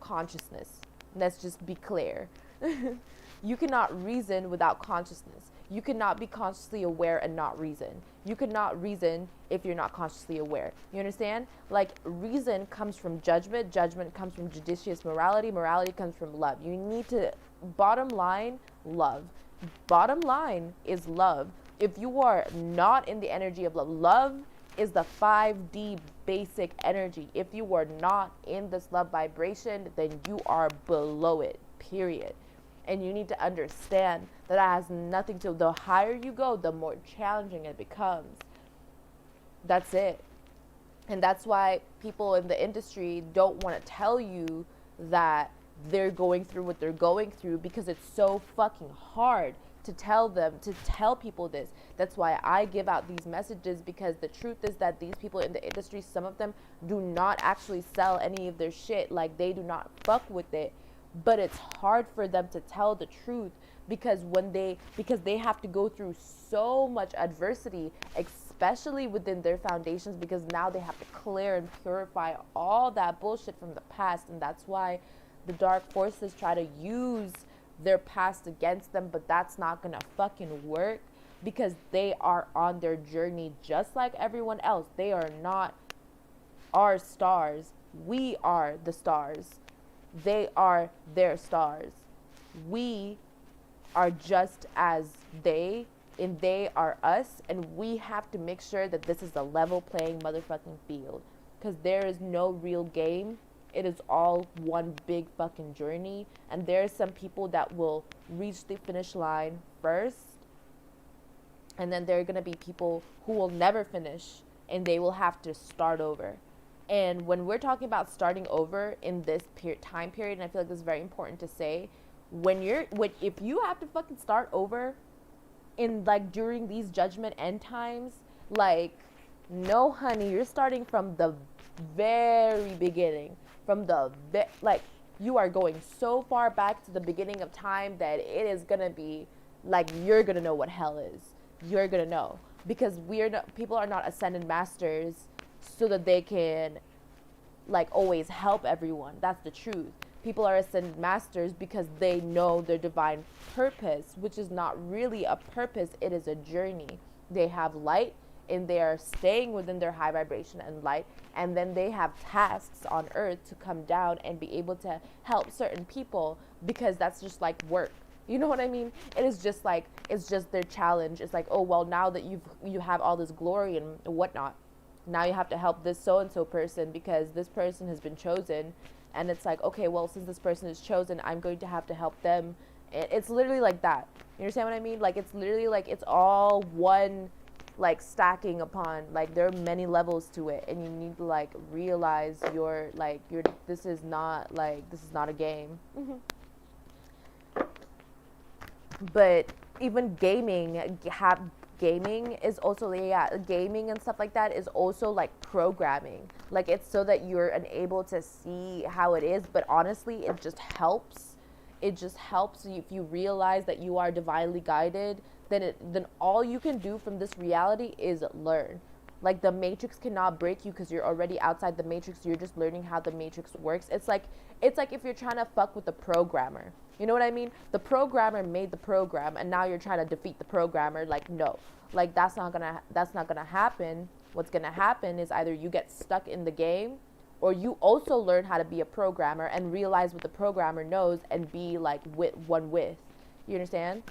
consciousness. Let's just be clear. You cannot reason without consciousness. You cannot be consciously aware and not reason. You cannot reason if you're not consciously aware. You understand? Like, reason comes from judgment. Judgment comes from judicious morality. Morality comes from love. You need to, bottom line, love. Bottom line is love. If you are not in the energy of love, love is the 5D basic energy. If you are not in this love vibration, then you are below it, period. And you need to understand that has nothing to, the higher you go, the more challenging it becomes. That's it. And that's why people in the industry don't want to tell you that they're going through what they're going through, because it's so fucking hard to tell them, to tell people this. That's why I give out these messages, because the truth is that these people in the industry, some of them do not actually sell any of their shit. Like, they do not fuck with it. But it's hard for them to tell the truth, because they have to go through so much adversity, especially within their foundations, because now they have to clear and purify all that bullshit from the past. And that's why the dark forces try to use their past against them, but that's not gonna fucking work, because they are on their journey just like everyone else. They are not our stars. We are the stars. They are their stars. We are just as they, and they are us, and we have to make sure that this is a level playing motherfucking field, because there is no real game. It is all one big fucking journey, and there are some people that will reach the finish line first, and then there are going to be people who will never finish, and they will have to start over. And when we're talking about starting over in this time period, and I feel like this is very important to say, if you have to fucking start over in, like, during these judgment end times, like, no honey, you're starting from the very beginning, like, you are going so far back to the beginning of time that it is gonna be like, you're gonna know what hell is. You're gonna know, because people are not ascended masters so that they can, like, always help everyone. That's the truth. People are ascended masters because they know their divine purpose, which is not really a purpose, it is a journey. They have light, and they are staying within their high vibration and light, and then they have tasks on earth to come down and be able to help certain people, because that's just like work. You know what I mean? It is just like, it's just their challenge. It's like, oh, well, now that you have all this glory and whatnot, now you have to help this so-and-so person, because this person has been chosen. And it's like, okay, well, since this person is chosen, I'm going to have to help them. And it's literally like that. You understand what I mean? Like, it's literally like, it's all one, like, stacking upon, like, there are many levels to it, and you need to, like, realize this is not a game. But even gaming is also, gaming and stuff like that is also like programming. Like, it's so that you're unable to see how it is, but honestly, it just helps. It just helps if you realize that you are divinely guided. Then all you can do from this reality is learn. Like, the matrix cannot break you, because you're already outside the matrix. You're just learning how the matrix works. It's like if you're trying to fuck with the programmer. You know what I mean? The programmer made the program, and now you're trying to defeat the programmer. Like, no. Like, that's not gonna happen. What's gonna happen is either you get stuck in the game, or you also learn how to be a programmer and realize what the programmer knows and be like one with. You understand?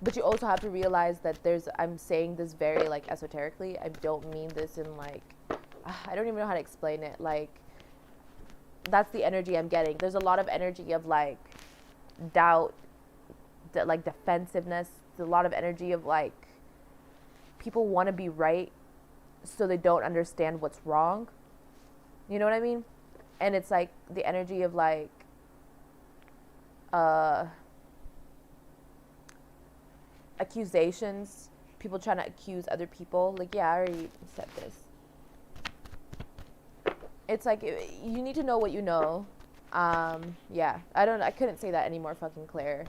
But you also have to realize that I'm saying this very, like, esoterically. I don't mean this in, like, I don't even know how to explain it. Like, that's the energy I'm getting. There's a lot of energy of, like, doubt, like, defensiveness. There's a lot of energy of, like, people want to be right, so they don't understand what's wrong. You know what I mean? And it's, like, the energy of, like, accusations, people trying to accuse other people. Like, yeah, I already said this. It's like, you need to know what you know. Yeah, I couldn't say that any more fucking clear.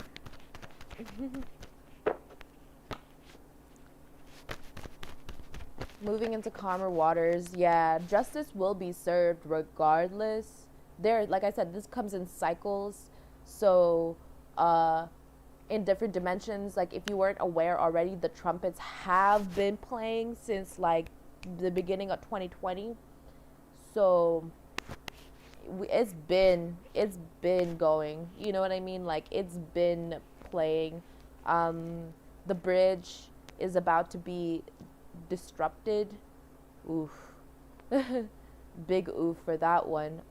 Moving into calmer waters, yeah, justice will be served regardless. Like I said, this comes in cycles. So, in different dimensions, like, if you weren't aware already, the trumpets have been playing since, like, the beginning of 2020. So it's been going, you know what I mean? Like, it's been playing. The bridge is about to be disrupted. Oof. Big oof for that one.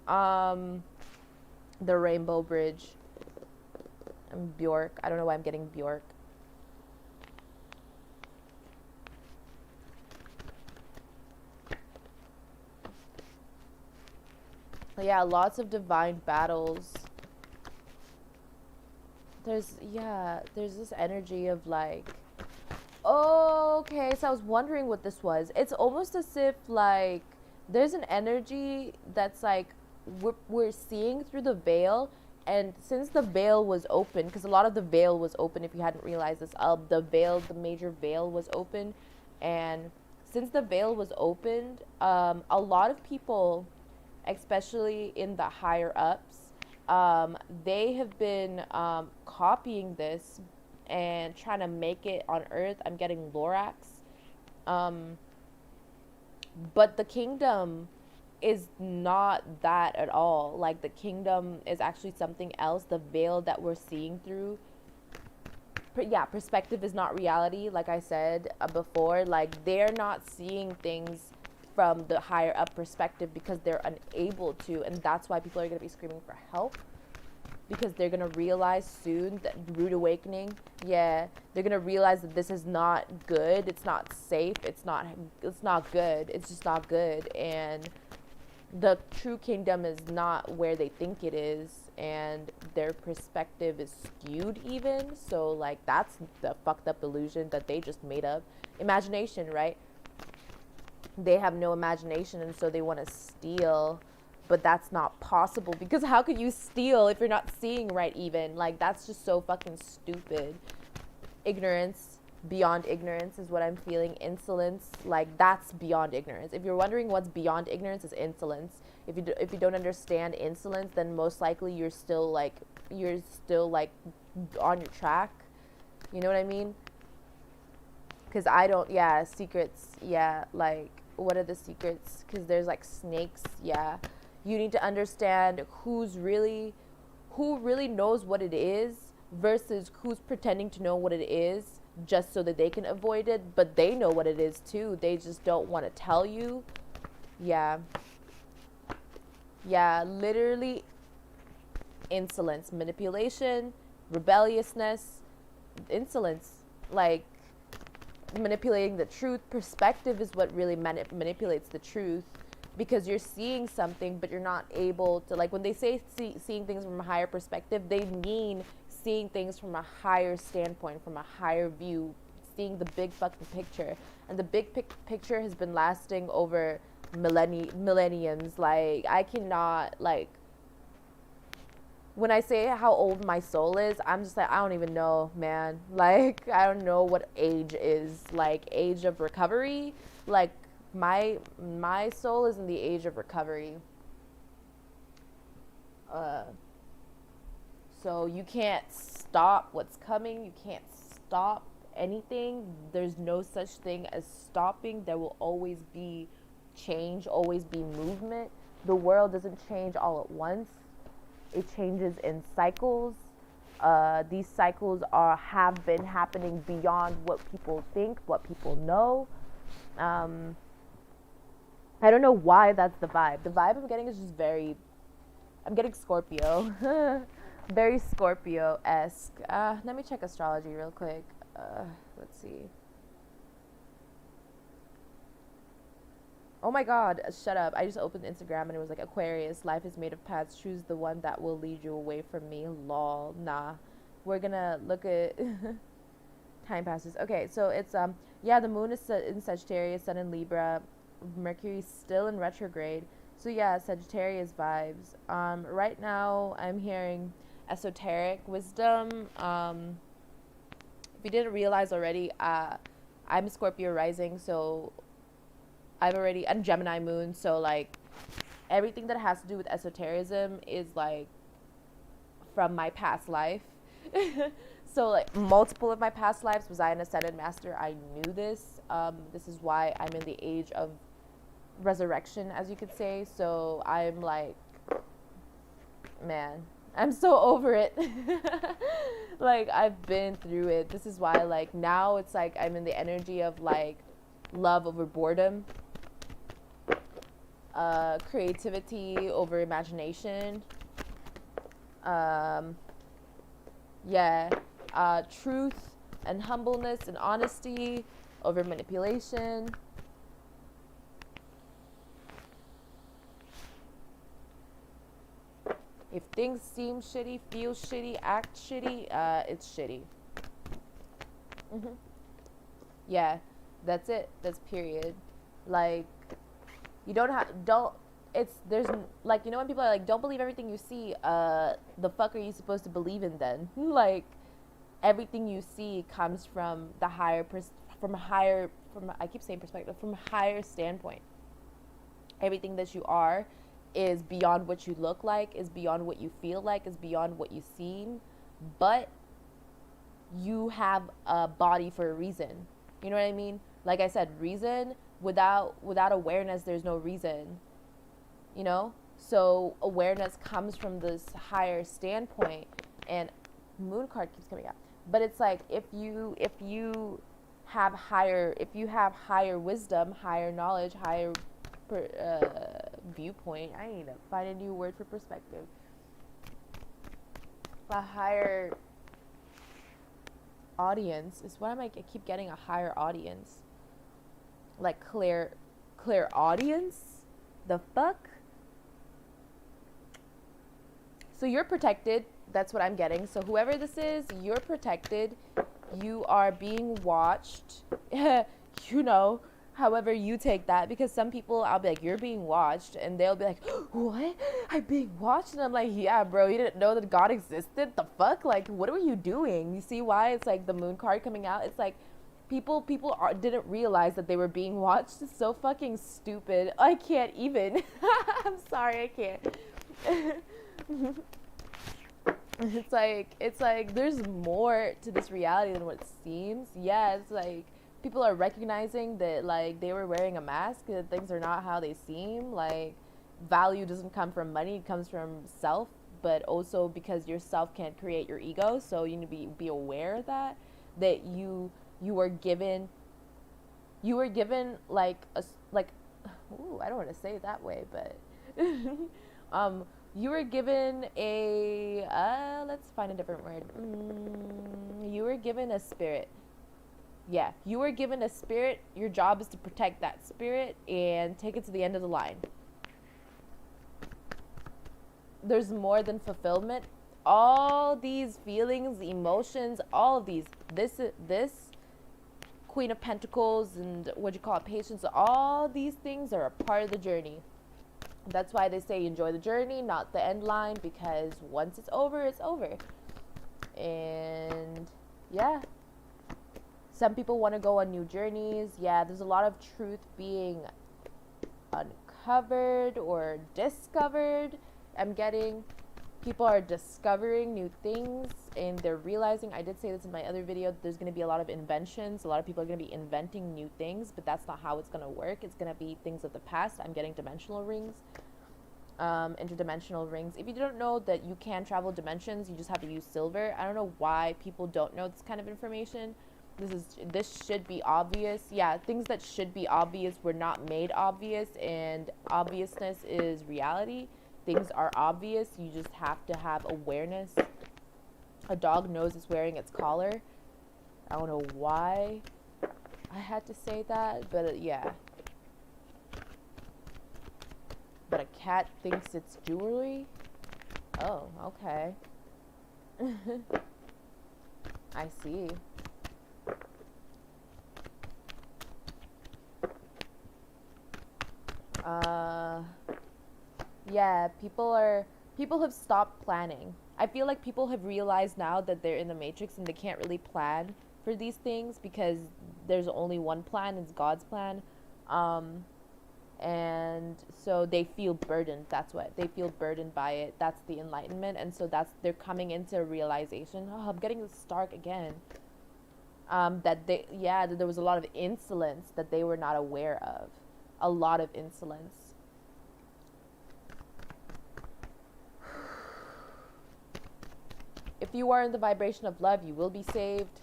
The Rainbow Bridge. Bjork. I don't know why I'm getting Bjork. Yeah, lots of divine battles. There's this energy of like, oh, okay, so I was wondering what this was. It's almost as if like there's an energy that's like we're seeing through the veil, and since the veil was open, because a lot of the veil was open, if you hadn't realized this, the major veil was open, and since the veil was opened, a lot of people, especially in the higher ups, they have been copying this and trying to make it on Earth. I'm getting Lorax. Um, but the kingdom is not that at all. Like, the kingdom is actually something else. The veil that we're seeing through, perspective is not reality. Like I said before, like, they're not seeing things from the higher up perspective because they're unable to, and that's why people are going to be screaming for help, because they're going to realize soon that rude awakening, they're going to realize that this is not good, it's not safe, it's not good, it's just not good, and the true kingdom is not where they think it is, and their perspective is skewed even. So like, that's the fucked up illusion that they just made up. Imagination, right? They have no imagination, and so they want to steal, but that's not possible, because how could you steal if you're not seeing right? Even like, that's just so fucking stupid. Ignorance, beyond ignorance is what I'm feeling. Insolence, like, that's beyond ignorance. If you're wondering what's beyond ignorance, is insolence. If you don't understand insolence, then most likely you're still like on your track, you know what I mean? Because I don't, secrets, like, what are the secrets? Because there's like snakes. You need to understand who really knows what it is versus who's pretending to know what it is just so that they can avoid it, but they know what it is too, they just don't want to tell you. Literally insolence, manipulation, rebelliousness, insolence, like manipulating the truth. Perspective is what really manipulates the truth, because you're seeing something but you're not able to, like, when they say seeing things from a higher perspective, they mean seeing things from a higher standpoint, from a higher view, seeing the big fucking picture. And the big picture has been lasting over millenniums. Like, I cannot, like, when I say how old my soul is, I'm just like, I don't even know, man. Like, I don't know what age is, like, age of recovery. Like, my soul is in the age of recovery. So you can't stop what's coming. You can't stop anything. There's no such thing as stopping. There will always be change, always be movement. The world doesn't change all at once. It changes in cycles. These cycles have been happening beyond what people think, what people know. I don't know why that's the vibe. The vibe I'm getting is just I'm getting Scorpio. Very Scorpio-esque. Let me check astrology real quick. Let's see. Oh my god, shut up. I just opened Instagram and it was like, Aquarius, life is made of paths. Choose the one that will lead you away from me. Lol. Nah. We're gonna look at time passes. Okay, so it's the moon is in Sagittarius, sun in Libra, Mercury's still in retrograde. So yeah, Sagittarius vibes. Right now I'm hearing esoteric wisdom. If you didn't realize already, I'm Scorpio rising, so I'm Gemini moon, so like everything that has to do with esotericism is like from my past life. So like multiple of my past lives was I an ascended master. I knew this. This is why I'm in the age of resurrection, as you could say. So I'm like, man, I'm so over it. Like, I've been through it. This is why, like, now it's like I'm in the energy of like love over boredom, creativity over imagination, um, yeah, truth and humbleness and honesty over manipulation. If things seem shitty, feel shitty, act shitty, it's shitty. Hmm. Yeah, that's it. That's period. Like, you don't, it's, there's, like, you know when people are like, don't believe everything you see, the fuck are you supposed to believe in then? Like, everything you see comes from the higher, from a higher, from, I keep saying perspective, from a higher standpoint. Everything that you are is beyond what you look like, is beyond what you feel like, is beyond what you seem, but you have a body for a reason. You know what I mean? Like I said, reason, without awareness there's no reason. You know? So awareness comes from this higher standpoint, and moon card keeps coming out. But it's like if you have higher wisdom, higher knowledge, higher viewpoint. I need to find a new word for perspective. A higher audience is what I keep getting, a higher audience. Like clear audience? The fuck? So you're protected. That's what I'm getting. So whoever this is, you're protected. You are being watched. You know, however you take that, because some people I'll be like, you're being watched, and they'll be like, what? I'm being watched? And I'm like, yeah, bro, you didn't know that God existed? The fuck? Like, what were you doing? You see why it's like the moon card coming out? It's like people didn't realize that they were being watched. It's so fucking stupid. I can't even. I'm sorry, I can't. It's like there's more to this reality than what it seems. Yeah, it's like people are recognizing that like they were wearing a mask, that things are not how they seem. Like, value doesn't come from money, it comes from self, but also because your self can't create your ego, so you need to be aware of that you were given like ooh, I don't want to say it that way, but you were given a let's find a different word. You were given a spirit. Yeah, you were given a spirit. Your job is to protect that spirit and take it to the end of the line. There's more than fulfillment. All these feelings, emotions, all of these, this Queen of Pentacles and what you call it, patience, all these things are a part of the journey. That's why they say enjoy the journey, not the end line, because once it's over, it's over. And yeah, some people want to go on new journeys. Yeah, there's a lot of truth being uncovered or discovered. I'm getting people are discovering new things, and they're realizing, I did say this in my other video, there's going to be a lot of inventions. A lot of people are going to be inventing new things, but that's not how it's going to work. It's going to be things of the past. I'm getting dimensional rings, interdimensional rings. If you don't know that you can travel dimensions, you just have to use silver. I don't know why people don't know this kind of information. This should be obvious. Yeah, things that should be obvious were not made obvious, and obviousness is reality. Things are obvious. You just have to have awareness. A dog knows it's wearing its collar. I don't know why I had to say that, but yeah. But a cat thinks it's jewelry? Oh, okay. I see. Yeah, people have stopped planning. I feel like people have realized now that they're in the matrix and they can't really plan for these things because there's only one plan, it's God's plan. And so they feel burdened. That's what they feel, burdened by it. That's the enlightenment. And so they're coming into a realization. Oh, I'm getting this Stark again. That there was a lot of insolence that they were not aware of. A lot of insolence. you are in the vibration of love, you will be saved.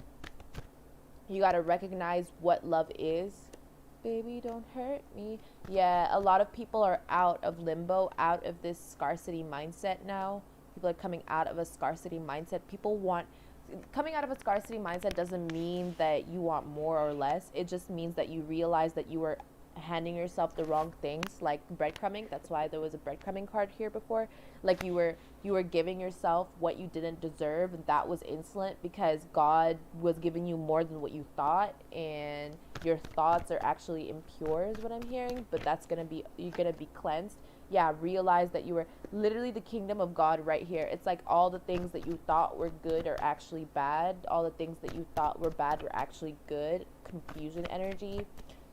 You got to recognize what love is. Baby, don't hurt me. Yeah, a lot of people are out of limbo, out of this scarcity mindset now. People are coming out of a scarcity mindset. Coming out of a scarcity mindset doesn't mean that you want more or less. It just means that you realize that you were handing yourself the wrong things, like breadcrumbing. That's why there was a breadcrumbing card here before. Like you were giving yourself what you didn't deserve, and that was insolent because God was giving you more than what you thought, and your thoughts are actually impure is what I'm hearing. But you're gonna be cleansed. Yeah, realize that you were literally the kingdom of God right here. It's like all the things that you thought were good are actually bad. All the things that you thought were bad were actually good. Confusion energy.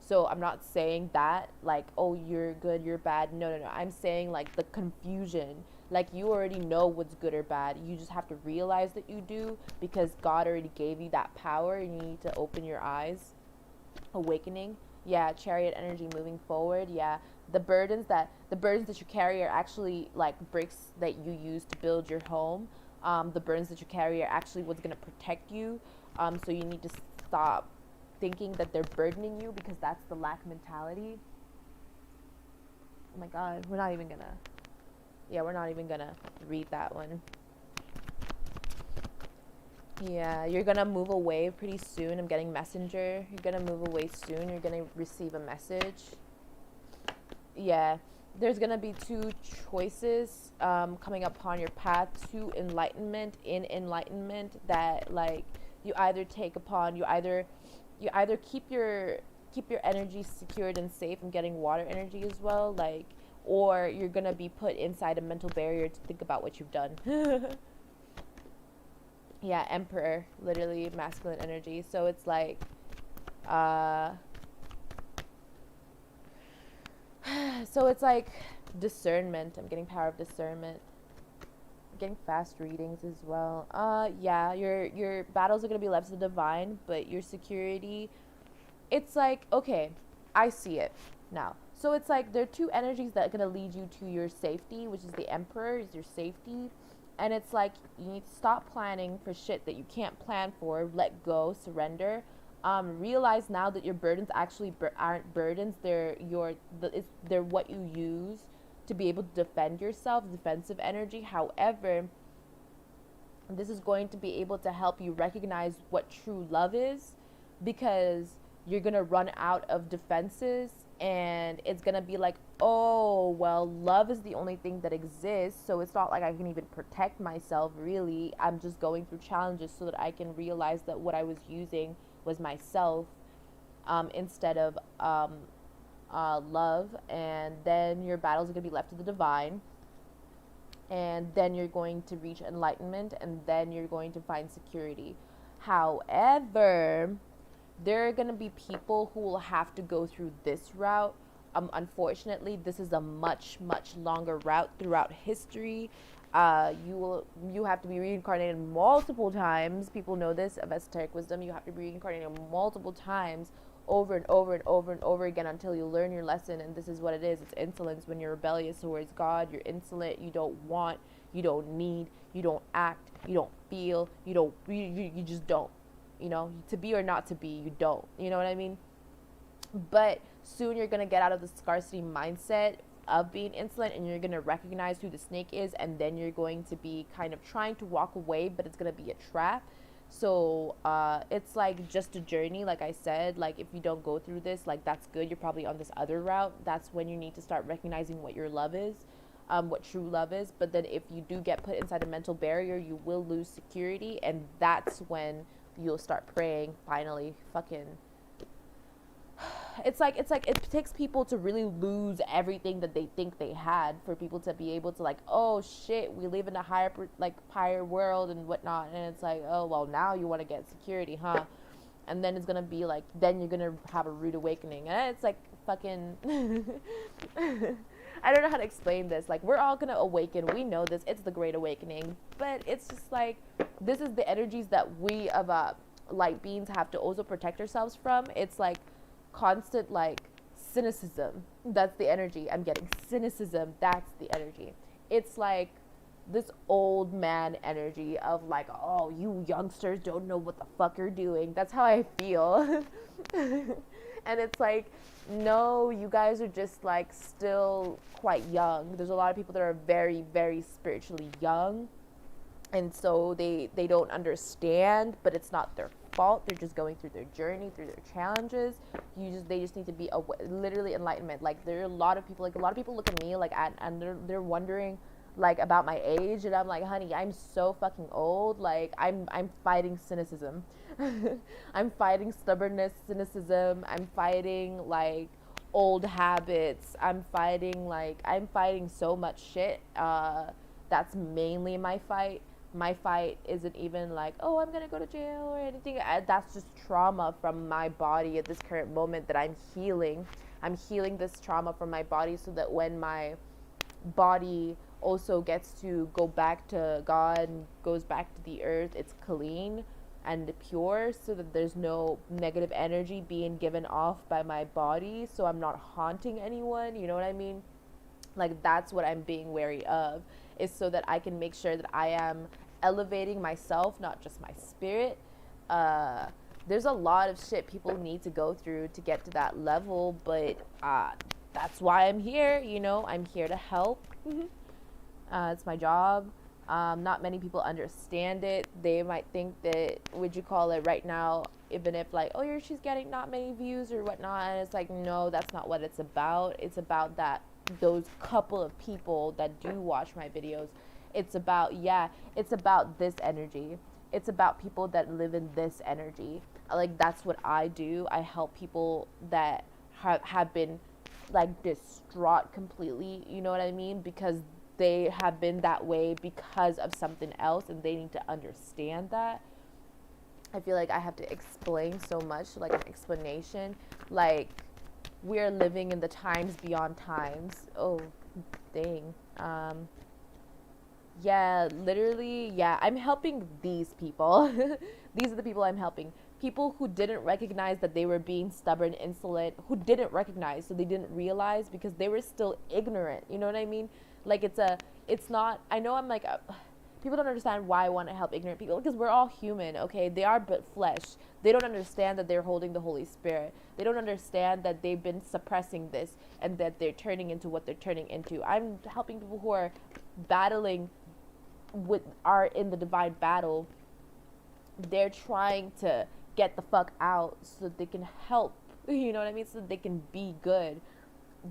So I'm not saying that like, oh, you're good, you're bad. No. I'm saying like the confusion. Like you already know what's good or bad. You just have to realize that you do because God already gave you that power and you need to open your eyes. Awakening. Yeah, chariot energy moving forward. Yeah. The burdens that you carry are actually like bricks that you use to build your home. The burdens that you carry are actually what's gonna protect you. So you need to stop thinking that they're burdening you because that's the lack mentality. Oh my God, we're not even gonna read that one. Yeah, you're gonna move away pretty soon. I'm getting messenger. You're gonna move away soon. You're gonna receive a message. Yeah, there's gonna be two choices coming upon your path to enlightenment. In enlightenment, that like you either keep your energy secured and safe. I'm getting water energy as well, like, or you're gonna be put inside a mental barrier to think about what you've done. Yeah, emperor, literally masculine energy. So it's like discernment. I'm getting power of discernment. I'm getting fast readings as well. Yeah, your battles are gonna be left to the divine, but your security, it's like, okay, I see it now. So it's like there are two energies that are gonna lead you to your safety, which is the emperor is your safety. And it's like you need to stop planning for shit that you can't plan for. Let go, surrender. Realize now that your burdens actually aren't burdens. They're what you use to be able to defend yourself. Defensive energy. However, this is going to be able to help you recognize what true love is, because you're gonna run out of defenses, and it's gonna be like, oh, well, love is the only thing that exists, so it's not like I can even protect myself, really. I'm just going through challenges so that I can realize that what I was using was myself, instead of love. And then your battles are going to be left to the divine, and then you're going to reach enlightenment, and then you're going to find security. However, there are going to be people who will have to go through this route. Unfortunately, this is a much longer route throughout history. You have to be reincarnated multiple times. People know this of esoteric wisdom. You have to be reincarnated multiple times, over and over and over and over again, until you learn your lesson. And this is what it is. It's insolence. When you're rebellious towards God, you're insolent. You don't want, you don't need, you don't act, you don't feel, you just don't. To be or not to be, you don't. You know what I mean? But soon you're going to get out of the scarcity mindset of being insolent, and you're going to recognize who the snake is, and then you're going to be kind of trying to walk away, but it's going to be a trap. So it's like just a journey. Like I said, like if you don't go through this, like that's good. You're probably on this other route. That's when you need to start recognizing what your love is, what true love is. But then if you do get put inside a mental barrier, you will lose security, and that's when you'll start praying. Finally, fucking. It's like it takes people to really lose everything that they think they had for people to be able to, like, oh shit, we live in a higher world and whatnot. And it's like, oh well, now you want to get security, huh? And then it's gonna be like, then you're gonna have a rude awakening, and it's like fucking I don't know how to explain this. Like, we're all gonna awaken, we know this, it's the great awakening. But it's just like, this is the energies that we of light beings have to also protect ourselves from. It's like constant, like, cynicism. That's the energy I'm getting. Cynicism, that's the energy. It's like this old man energy of like, oh, you youngsters don't know what the fuck you're doing. That's how I feel. And it's like, no, you guys are just like still quite young. There's a lot of people that are very, very spiritually young, and so they don't understand, but it's not their fault. They're just going through their journey, through their challenges. They just need to be literally enlightenment. Like there are a lot of people, look at me like and they're wondering like about my age, and I'm like, honey, I'm so fucking old. Like I'm fighting cynicism. I'm fighting stubbornness, cynicism. I'm fighting like old habits. I'm fighting so much shit. That's mainly my fight. My fight isn't even like, oh, I'm gonna go to jail or anything. That's just trauma from my body at this current moment that I'm healing. I'm healing this trauma from my body so that when my body also gets to go back to God and goes back to the earth, it's clean and pure, so that there's no negative energy being given off by my body, so I'm not haunting anyone. You know what I mean? Like that's what I'm being wary of, is so that I can make sure that I am elevating myself, not just my spirit. There's a lot of shit people need to go through to get to that level, but that's why I'm here. You know, I'm here to help. It's my job. Not many people understand it. They might think that, would you call it right now, even if like, oh, she's getting not many views or whatnot, and it's like, no, that's not what it's about. It's about those couple of people that do watch my videos. It's about this energy. It's about people that live in this energy. Like that's what I do. I help people that have been like distraught completely, you know what I mean? Because they have been that way because of something else, and they need to understand that. I feel like I have to explain so much, like an explanation. Like, we're living in the times beyond times. Oh, dang. Yeah, literally, yeah. I'm helping these people. These are the people I'm helping. People who didn't recognize that they were being stubborn, insolent, who didn't recognize, so they didn't realize because they were still ignorant. You know what I mean? Like it's not, I know I'm like, people don't understand why I want to help ignorant people, because we're all human, okay? They are but flesh. They don't understand that they're holding the Holy Spirit. They don't understand that they've been suppressing this and that they're turning into what they're turning into. I'm helping people who are battling are in the divine battle. They're trying to get the fuck out so that they can help, you know what I mean? So that they can be good.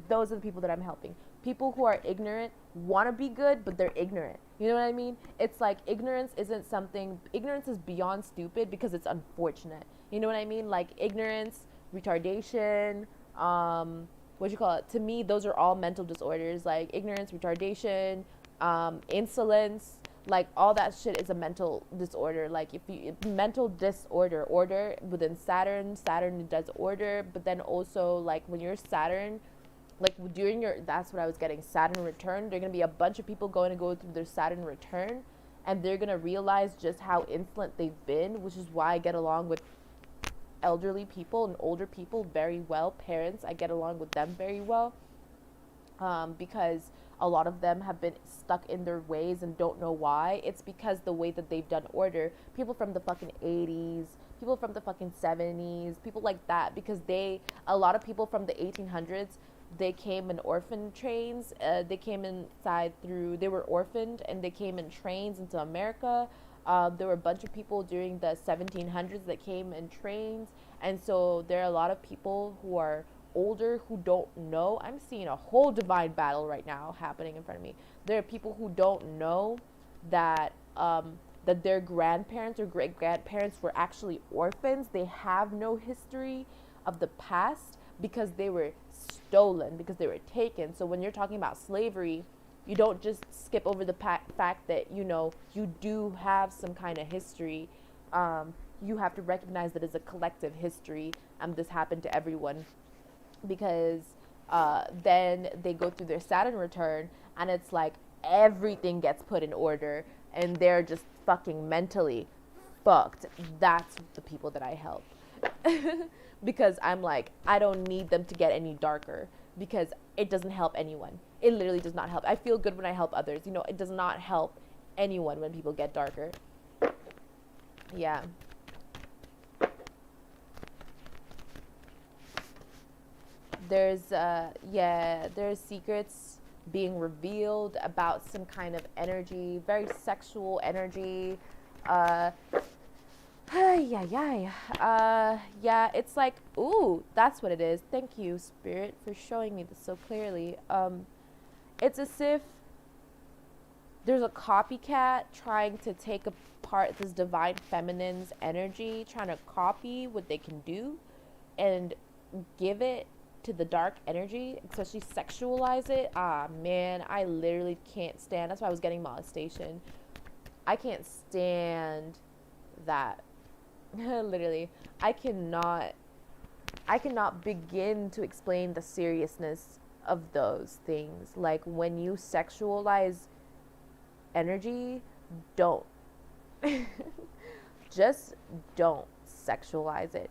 Those are the people that I'm helping. People who are ignorant want to be good, but they're ignorant. You know what I mean? It's like ignorance is beyond stupid because it's unfortunate. You know what I mean? Like ignorance, retardation, what you call it? To me, those are all mental disorders. Like ignorance, retardation, insolence, like all that shit is a mental disorder. Like mental disorder, order within Saturn does order, but then also like when you're Saturn, like during that's what I was getting, Saturn return, there are going to be a bunch of people going to go through their Saturn return, and they're going to realize just how insolent they've been, which is why I get along with elderly people and older people very well. Parents, I get along with them very well, because a lot of them have been stuck in their ways and don't know why. It's because the way that they've done order. People from the fucking 80s, people from the fucking 70s, people like that, because a lot of people from the 1800s, they came in orphan trains. They came they were orphaned and they came in trains into America. There were a bunch of people during the 1700s that came in trains. And so there are a lot of people who are older who don't know. I'm seeing a whole divine battle right now happening in front of me. There are people who don't know that that their grandparents or great grandparents were actually orphans. They have no history of the past because they were stolen, because they were taken. So when you're talking about slavery, you don't just skip over the fact that, you know, you do have some kind of history. You have to recognize that it's a collective history, and this happened to everyone, because then they go through their Saturn return, and it's like everything gets put in order, and they're just fucking mentally fucked. That's the people that I help. Because I'm like, I don't need them to get any darker, because it doesn't help anyone. It literally does not help. I feel good when I help others. You know, it does not help anyone when people get darker. Yeah. There's secrets being revealed about some kind of energy, very sexual energy. Uh, yeah, it's like, ooh, that's what it is. Thank you, Spirit, for showing me this so clearly. It's as if there's a copycat trying to take apart this divine feminine's energy, trying to copy what they can do and give it to the dark energy, especially sexualize it. Ah, man, I literally can't stand. That's why I was getting molestation. I can't stand that. Literally, I cannot begin to explain the seriousness of those things. Like when you sexualize energy, don't. Just don't sexualize it.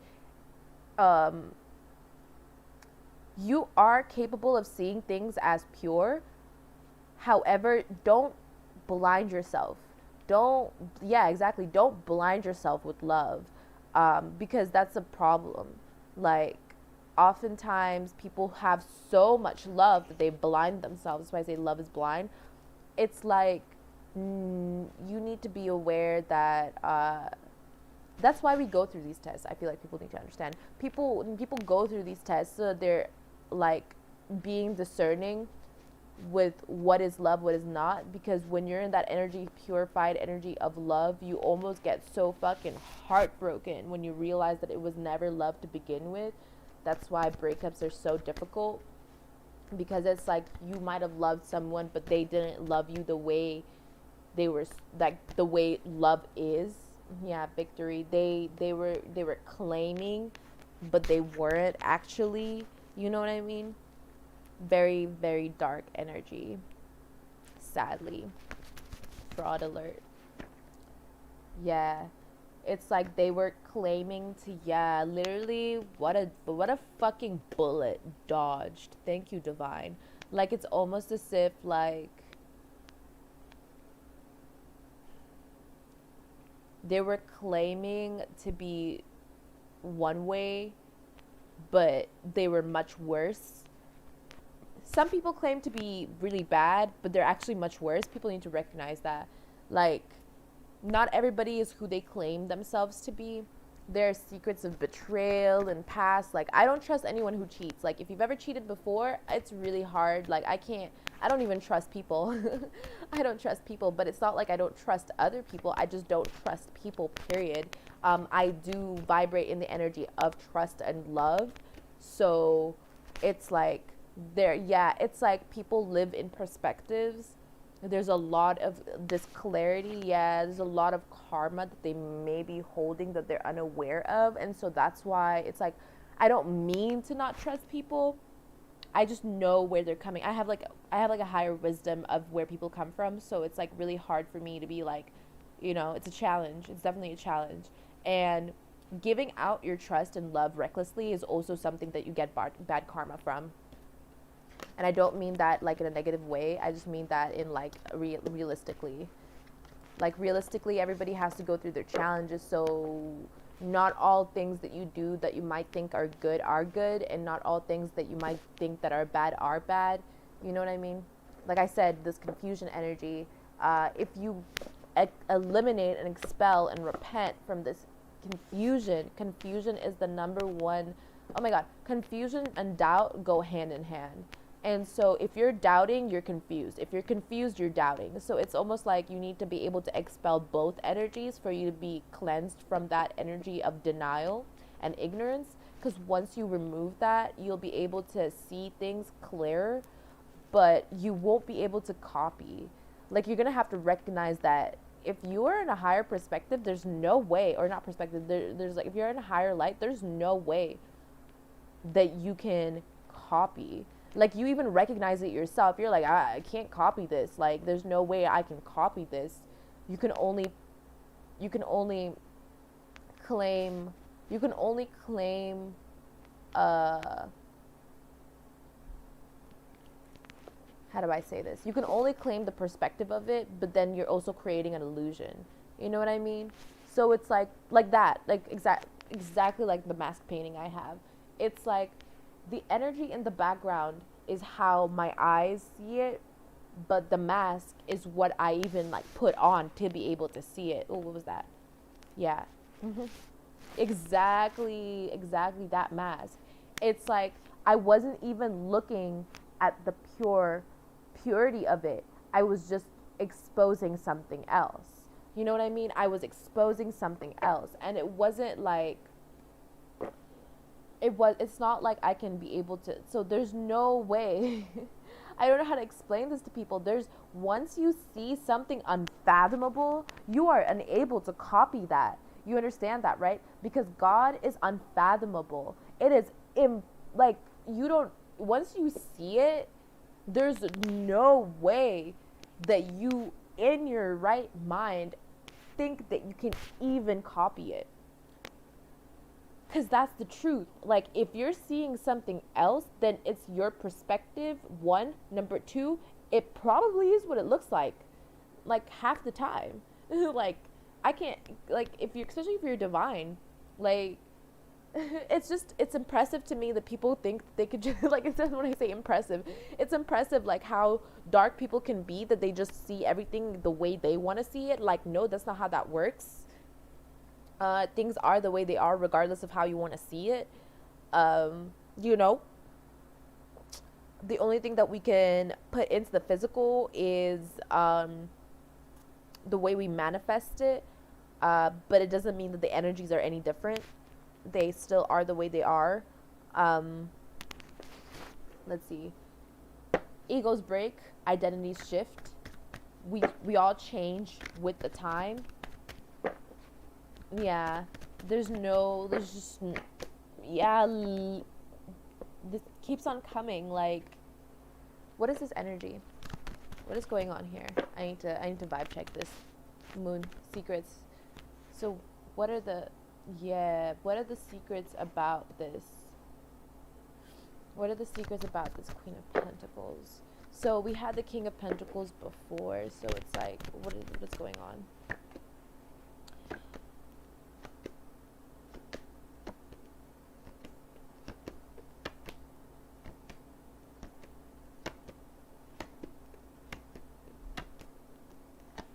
You are capable of seeing things as pure. However, don't blind yourself. Don't, yeah, exactly. Don't blind yourself with love, because that's a problem. Like, oftentimes people have so much love that they blind themselves. That's why I say love is blind. It's like, you need to be aware that that's why we go through these tests. I feel like people need to understand. When people go through these tests, so they're like being discerning with what is love, what is not. Because when you're in that energy, purified energy of love, you almost get so fucking heartbroken when you realize that it was never love to begin with. That's why breakups are so difficult, because it's like you might have loved someone, but they didn't love you the way they were, like the way love is. Yeah, victory. They were claiming, but they weren't actually. You know what I mean? Very, very dark energy. Sadly. Fraud alert. Yeah. It's like they were claiming to, yeah, literally what a fucking bullet dodged. Thank you, Divine. Like it's almost as if like they were claiming to be one way, but they were much worse. Some people claim to be really bad, but they're actually much worse. People need to recognize that. Like, not everybody is who they claim themselves to be. There are secrets of betrayal and past. Like, I don't trust anyone who cheats. Like, if you've ever cheated before, it's really hard. Like, I don't even trust people. I don't trust people, but it's not like I don't trust other people. I just don't trust people, period. I do vibrate in the energy of trust and love. So it's like, it's like people live in perspectives. There's a lot of this clarity. Yeah, there's a lot of karma that they may be holding that they're unaware of. And so that's why it's like, I don't mean to not trust people. I just know where they're coming. I have like a higher wisdom of where people come from. So it's like really hard for me to be like, it's a challenge. It's definitely a challenge. And giving out your trust and love recklessly is also something that you get bad karma from. And I don't mean that like in a negative way. I just mean that in like realistically. Like realistically, everybody has to go through their challenges. So not all things that you do that you might think are good, and not all things that you might think that are bad. You know what I mean? Like I said, this confusion energy, if you eliminate and expel and repent from this confusion is the number one. Oh my God, confusion and doubt go hand in hand. And so if you're doubting, you're confused. If you're confused, you're doubting. So it's almost like you need to be able to expel both energies for you to be cleansed from that energy of denial and ignorance. Because once you remove that, you'll be able to see things clearer, but you won't be able to copy. Like you're going to have to recognize that if you are in a higher perspective, there's no way, or not perspective, there's like, if you're in a higher light, there's no way that you can copy. Like you even recognize it yourself. You're like, I can't copy this. Like there's no way I can copy this. You can only claim how do I say this? You can only claim the perspective of it, but then you're also creating an illusion. You know what I mean? So it's like that, like exactly like the mask painting I have. It's like the energy in the background is how my eyes see it, but the mask is what I even like put on to be able to see it. Oh, what was that? Yeah. Hmm. Exactly that mask. It's like I wasn't even looking at the purity of it. I was just exposing something else. You know what I mean? I was exposing something else, and it wasn't like it's not like I can be able to, so there's no way. I don't know how to explain this to people. There's once you see something unfathomable, you are unable to copy that. You understand that, right? Because God is unfathomable. It is like you don't, once you see it, there's no way that you in your right mind think that you can even copy it. Because that's the truth. Like, if you're seeing something else, then it's your perspective, one. Number two, it probably is what it looks like half the time. Like, I can't, like, if you're, especially if you're divine, like, it's impressive to me that people think they could just, like, it's when I say impressive, it's impressive, like, how dark people can be, that they just see everything the way they want to see it. Like, no, that's not how that works. Things are the way they are regardless of how you want to see it. You know, the only thing that we can put into the physical is the way we manifest it, but it doesn't mean that the energies are any different. They still are the way they are. Let's see. Egos break, identities shift. We all change with the time. Yeah, there's just, yeah, this keeps on coming. Like, what is this energy? What is going on here? I need to vibe check this. Moon secrets. So what are the secrets about this? What are the secrets about this Queen of Pentacles? So we had the King of Pentacles before, so it's like, what's going on?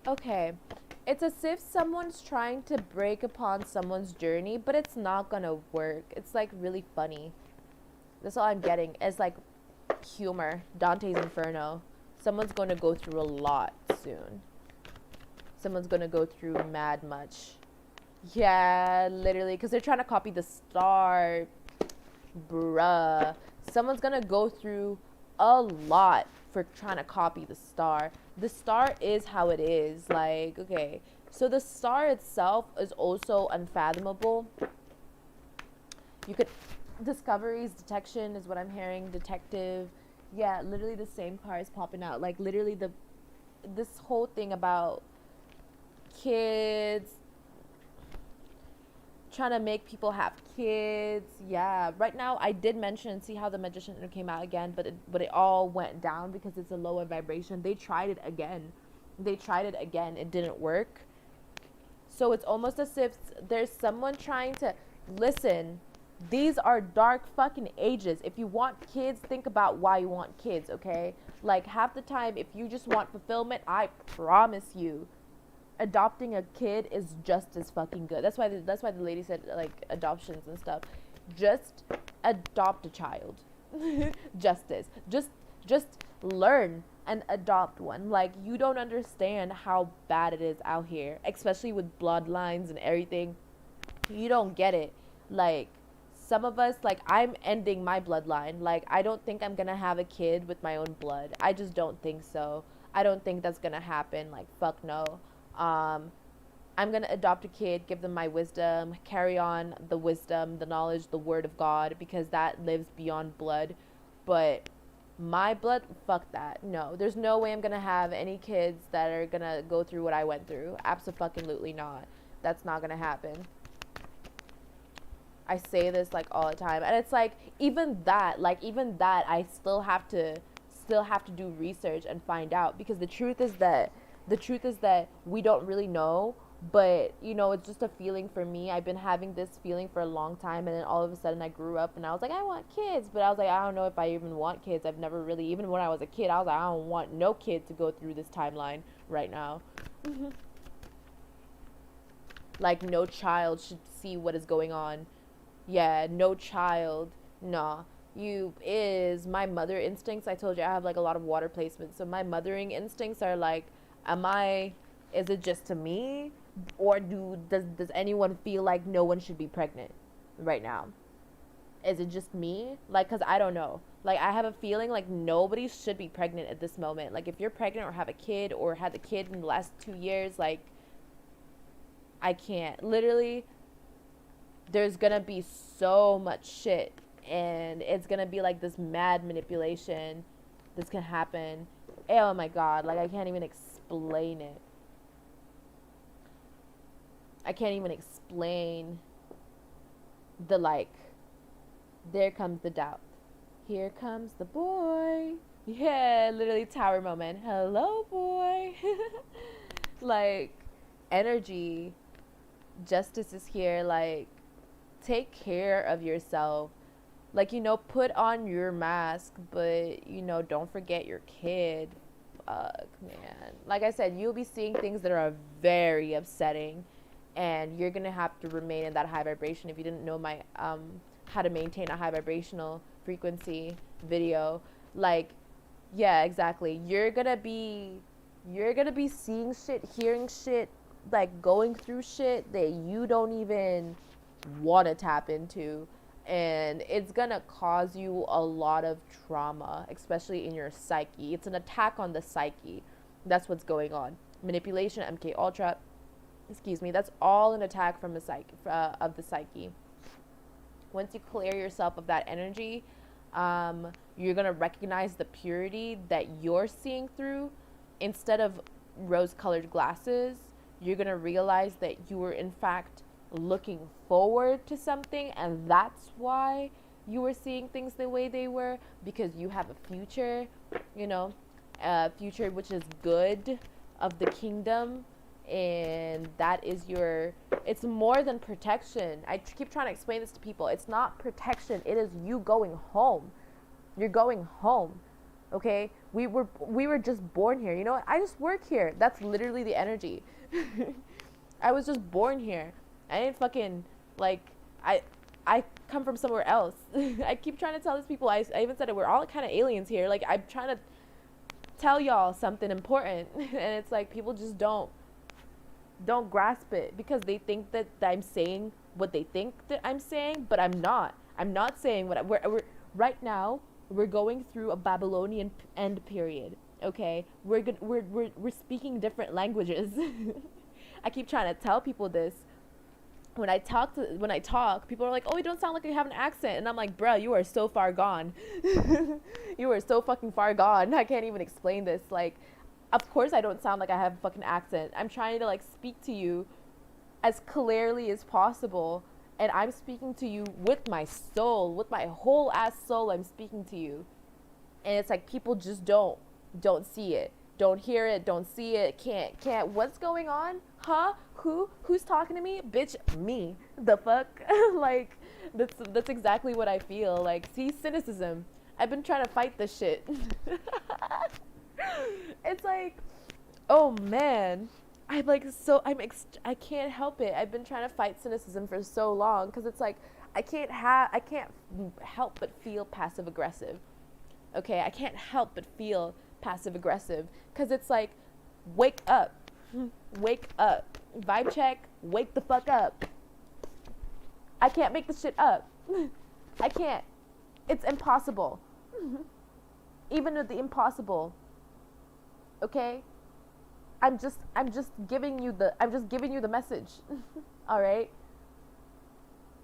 Okay, it's as if someone's trying to break upon someone's journey, but it's not gonna work. It's like really funny. That's all I'm getting. It's like humor, Dante's Inferno. Someone's gonna go through a lot soon. Someone's gonna go through mad much. Yeah, literally, because they're trying to copy the star, bruh. Someone's gonna go through a lot for trying to copy the star. The star is how it is. Like, okay, so the star itself is also unfathomable. You could, discoveries, detection is what I'm hearing. Detective. Yeah, literally the same car is popping out. Like, literally this whole thing about kids, trying to make people have kids. Yeah, right now I did mention, see how the Magician came out again, but it all went down because it's a lower vibration. They tried it again. It didn't work. So it's almost as if there's someone trying to listen. These are dark fucking ages. If you want kids, think about why you want kids, okay? Like, half the time, if you just want fulfillment, I promise you, adopting a kid is just as fucking good. That's why the lady said, like, adoptions and stuff. Just adopt a child. Justice. Just learn and adopt one. Like, you don't understand how bad it is out here, especially with bloodlines and everything. You don't get it. Like, some of us, like, I'm ending my bloodline. Like, I don't think I'm gonna have a kid with my own blood. I just don't think so. I don't think that's gonna happen. Like, fuck no. I'm gonna adopt a kid, give them my wisdom, carry on the wisdom, the knowledge, the word of God, because that lives beyond blood. But my blood, fuck that. No, there's no way I'm gonna have any kids that are gonna go through what I went through. Absolutely not. That's not gonna happen. I say this like all the time, and it's like even that I still have to still have to do research and find out, because the truth is that we don't really know. But it's just a feeling for me. I've been having this feeling for a long time, and then all of a sudden I grew up and I was like, I want kids. But I was like, I don't know if I even want kids. I've never really, even when I was a kid, I was like, I don't want no kid to go through this timeline right now. Like, no child should see what is going on. Yeah, no child. Nah. You is my mother instincts. I told you I have like a lot of water placement. So my mothering instincts are like, am I, is it just to me? Or does anyone feel like no one should be pregnant right now? Is it just me? Like, cause I don't know. Like, I have a feeling like nobody should be pregnant at this moment. Like, if you're pregnant or have a kid or had a kid in the last 2 years, like, I can't. Literally, there's gonna be so much shit, and it's gonna be like this mad manipulation that's gonna happen. Oh my god, like, I can't even explain it. I can't even explain the, like, there comes the doubt. Here comes the boy. Yeah, literally tower moment. Hello, boy. Like, energy, justice is here. Like, take care of yourself. Like, put on your mask, but, don't forget your kid. Fuck, man. Like I said, you'll be seeing things that are very upsetting, and you're gonna have to remain in that high vibration. If you didn't know my how to maintain a high vibrational frequency video, like, yeah, exactly, you're gonna be seeing shit, hearing shit, like, going through shit that you don't even want to tap into, and it's gonna cause you a lot of trauma, especially in your psyche. It's an attack on the psyche. That's what's going on. Manipulation, MK Ultra, excuse me, that's all an attack from the psyche, of the psyche. Once you clear yourself of that energy, you're going to recognize the purity that you're seeing through. Instead of rose-colored glasses, you're going to realize that you were, in fact, looking forward to something, and that's why you were seeing things the way they were, because you have a future, a future which is good, of the kingdom. And that is it's more than protection. I keep trying to explain this to people. It's not protection. It is you going home. You're going home. Okay? We were just born here. You know what? I just work here. That's literally the energy. I was just born here. I didn't fucking, like, I come from somewhere else. I keep trying to tell these people, I even said it, we're all kind of aliens here. Like, I'm trying to tell y'all something important. And it's like, people just don't grasp it, because they think that I'm saying what they think that I'm saying, but I'm not saying what we're right now. We're going through a Babylonian end period. Okay, we're speaking different languages. I keep trying to tell people this. When I talk, people are like, oh, you don't sound like you have an accent. And I'm like, bro, you are so far gone. You are so fucking far gone. I can't even explain this. Like, of course I don't sound like I have a fucking accent. I'm trying to, like, speak to you as clearly as possible. And I'm speaking to you with my soul, with my whole ass soul. I'm speaking to you. And it's like, people just don't see it. Don't hear it, don't see it, can't. What's going on? Huh? Who's talking to me? Bitch, me. The fuck? Like, that's exactly what I feel. Like, see, cynicism. I've been trying to fight this shit. It's like, oh man. I can't help it. I've been trying to fight cynicism for so long, because it's like, I can't help but feel passive aggressive. Okay, I can't help but feel passive aggressive, because it's like, wake up. Wake up. Vibe check, wake the fuck up. I can't make this shit up. I can't. It's impossible. Even with the impossible. Okay? I'm just giving you the message. All right?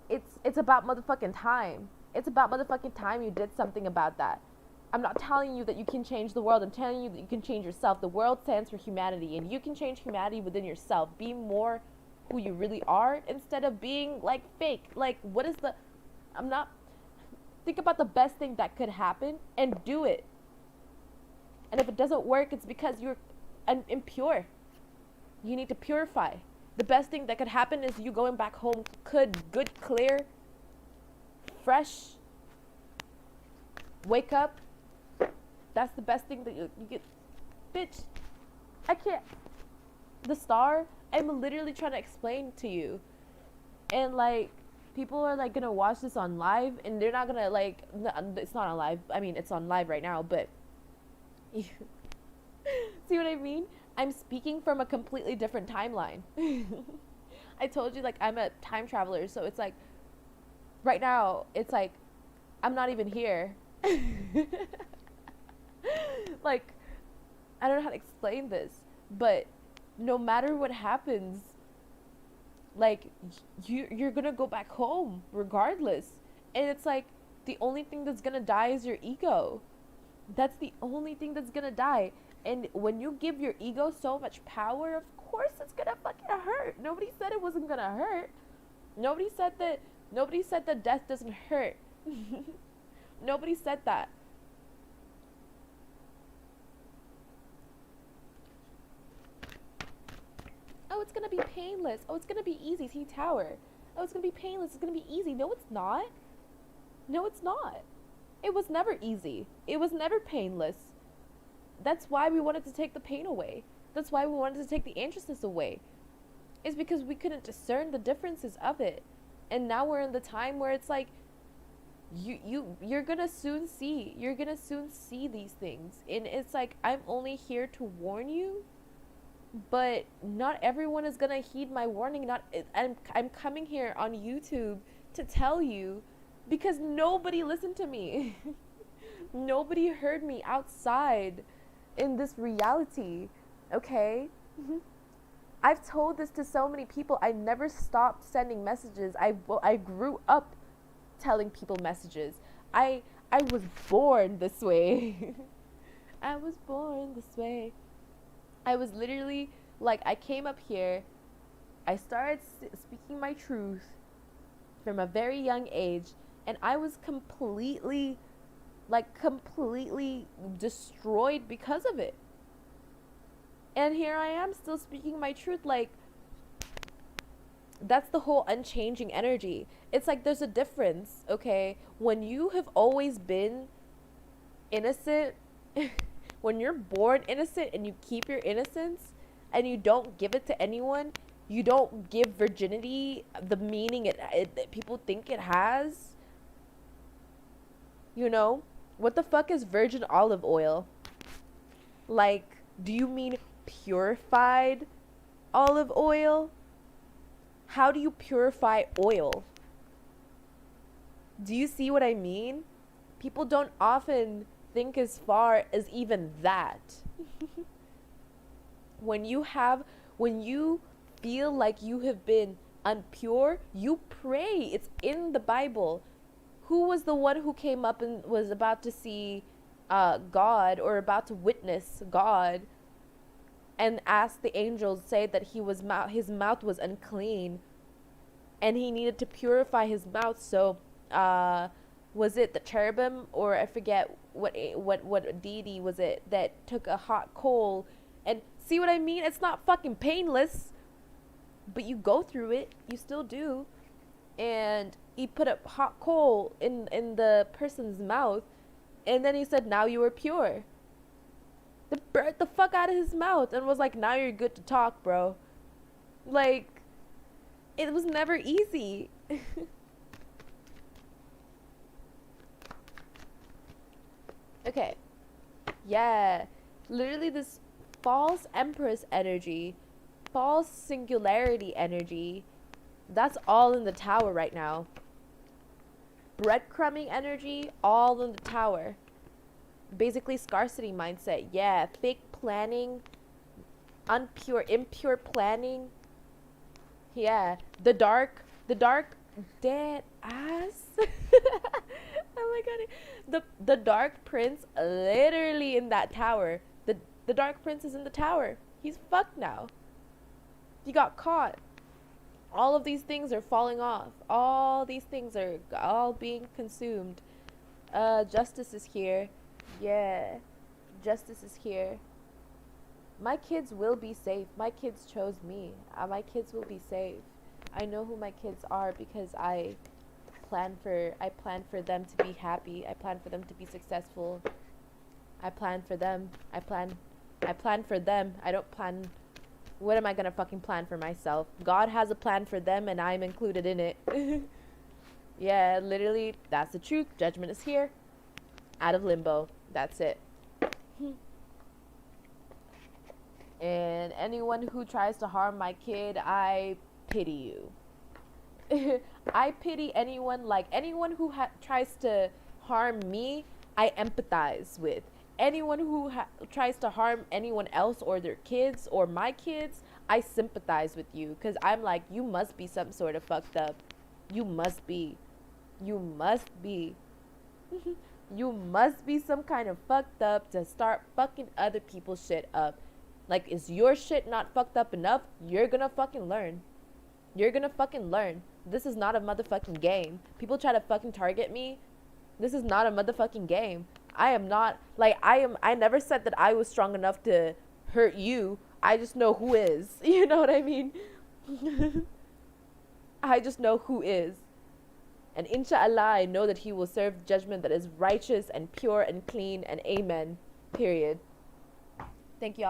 It's about motherfucking time. It's about motherfucking time you did something about that. I'm not telling you that you can change the world. I'm telling you that you can change yourself. The world stands for humanity, and you can change humanity within yourself. Be more who you really are, instead of being, like, fake. Like, what is think about the best thing that could happen and do it. And if it doesn't work, it's because you're impure. You need to purify. The best thing that could happen is you going back home good, clear, fresh, wake up. That's the best thing that you get. Bitch, I can't. The star, I'm literally trying to explain to you. And like, people are like gonna watch this on live and they're not gonna like, it's not on live. I mean, it's on live right now, but see what I mean? I'm speaking from a completely different timeline. I told you, like, I'm a time traveler, so it's like, right now, it's like, I'm not even here. Like, I don't know how to explain this, but no matter what happens, like, you're gonna go back home regardless. And it's like, the only thing that's gonna die is your ego. That's the only thing that's gonna die. And when you give your ego so much power, of course it's gonna fucking hurt. Nobody said it wasn't gonna hurt. Nobody said that death doesn't hurt. Nobody said that. Oh, it's gonna be painless. Oh, it's gonna be easy. See, tower. Oh, it's gonna be painless. It's gonna be easy. No, it's not. No, it's not. It was never easy. It was never painless. That's why we wanted to take the pain away. That's why we wanted to take the anxiousness away. It's because we couldn't discern the differences of it. And now we're in the time where it's like, you're gonna soon see. You're gonna soon see these things. And it's like, I'm only here to warn you, but not everyone is gonna heed my warning. I'm coming here on YouTube to tell you, because nobody listened to me. Nobody heard me outside in this reality. Okay? I've told this to so many people. I never stopped sending messages. I grew up telling people messages. I was born this way. I was born this way. I was literally, like, I came up here, I started speaking my truth from a very young age, and I was completely destroyed because of it. And here I am still speaking my truth. Like, that's the whole unchanging energy. It's like, there's a difference, okay? When you have always been innocent, when you're born innocent and you keep your innocence and you don't give it to anyone, you don't give virginity the meaning it people think it has. You know? What the fuck is virgin olive oil? Like, do you mean purified olive oil? How do you purify oil? Do you see what I mean? People don't often think as far as even that. When you feel like you have been unpure, you pray. It's in the Bible. Who was the one who came up and was about to see God, or about to witness God, and asked the angels, say that his mouth was unclean and he needed to purify his mouth? So was it the cherubim, or I forget what deity was it, that took a hot coal? And see what I mean? It's not fucking painless, but you go through it. You still do. And he put a hot coal in the person's mouth, and then he said, now you are pure. It burnt the fuck out of his mouth and was like, now you're good to talk, bro. Like, it was never easy. Okay. Yeah. Literally this false empress energy, false singularity energy, that's all in the tower right now. Breadcrumbing energy, all in the tower. Basically scarcity mindset. Yeah, fake planning, impure planning. Yeah, the dark dead ass. Oh my god. The dark prince literally in that tower. The dark prince is in the tower. He's fucked now. He got caught. All of these things are falling off. All these things are all being consumed. Justice is here. Yeah. Justice is here. My kids will be safe. My kids chose me. My kids will be safe. I know who my kids are because I plan for them to be happy. I plan for them to be successful. I plan for them. I plan for them. I don't plan. What am I gonna fucking plan for myself? God has a plan for them and I'm included in it. Yeah, literally, that's the truth. Judgment is here. Out of limbo. That's it. And anyone who tries to harm my kid, I pity you. I pity anyone, like anyone who tries to harm me, I empathize with. Anyone who tries to harm anyone else or their kids or my kids, I sympathize with you because I'm like, you must be some sort of fucked up. You must be. You must be. You must be some kind of fucked up to start fucking other people's shit up. Like, is your shit not fucked up enough? You're gonna fucking learn. You're gonna fucking learn. This is not a motherfucking game. People try to fucking target me. This is not a motherfucking game. I am not, like, I never said that I was strong enough to hurt you. I just know who is. You know what I mean? I just know who is. And inshallah, I know that he will serve judgment that is righteous and pure and clean and amen. Period. Thank you all.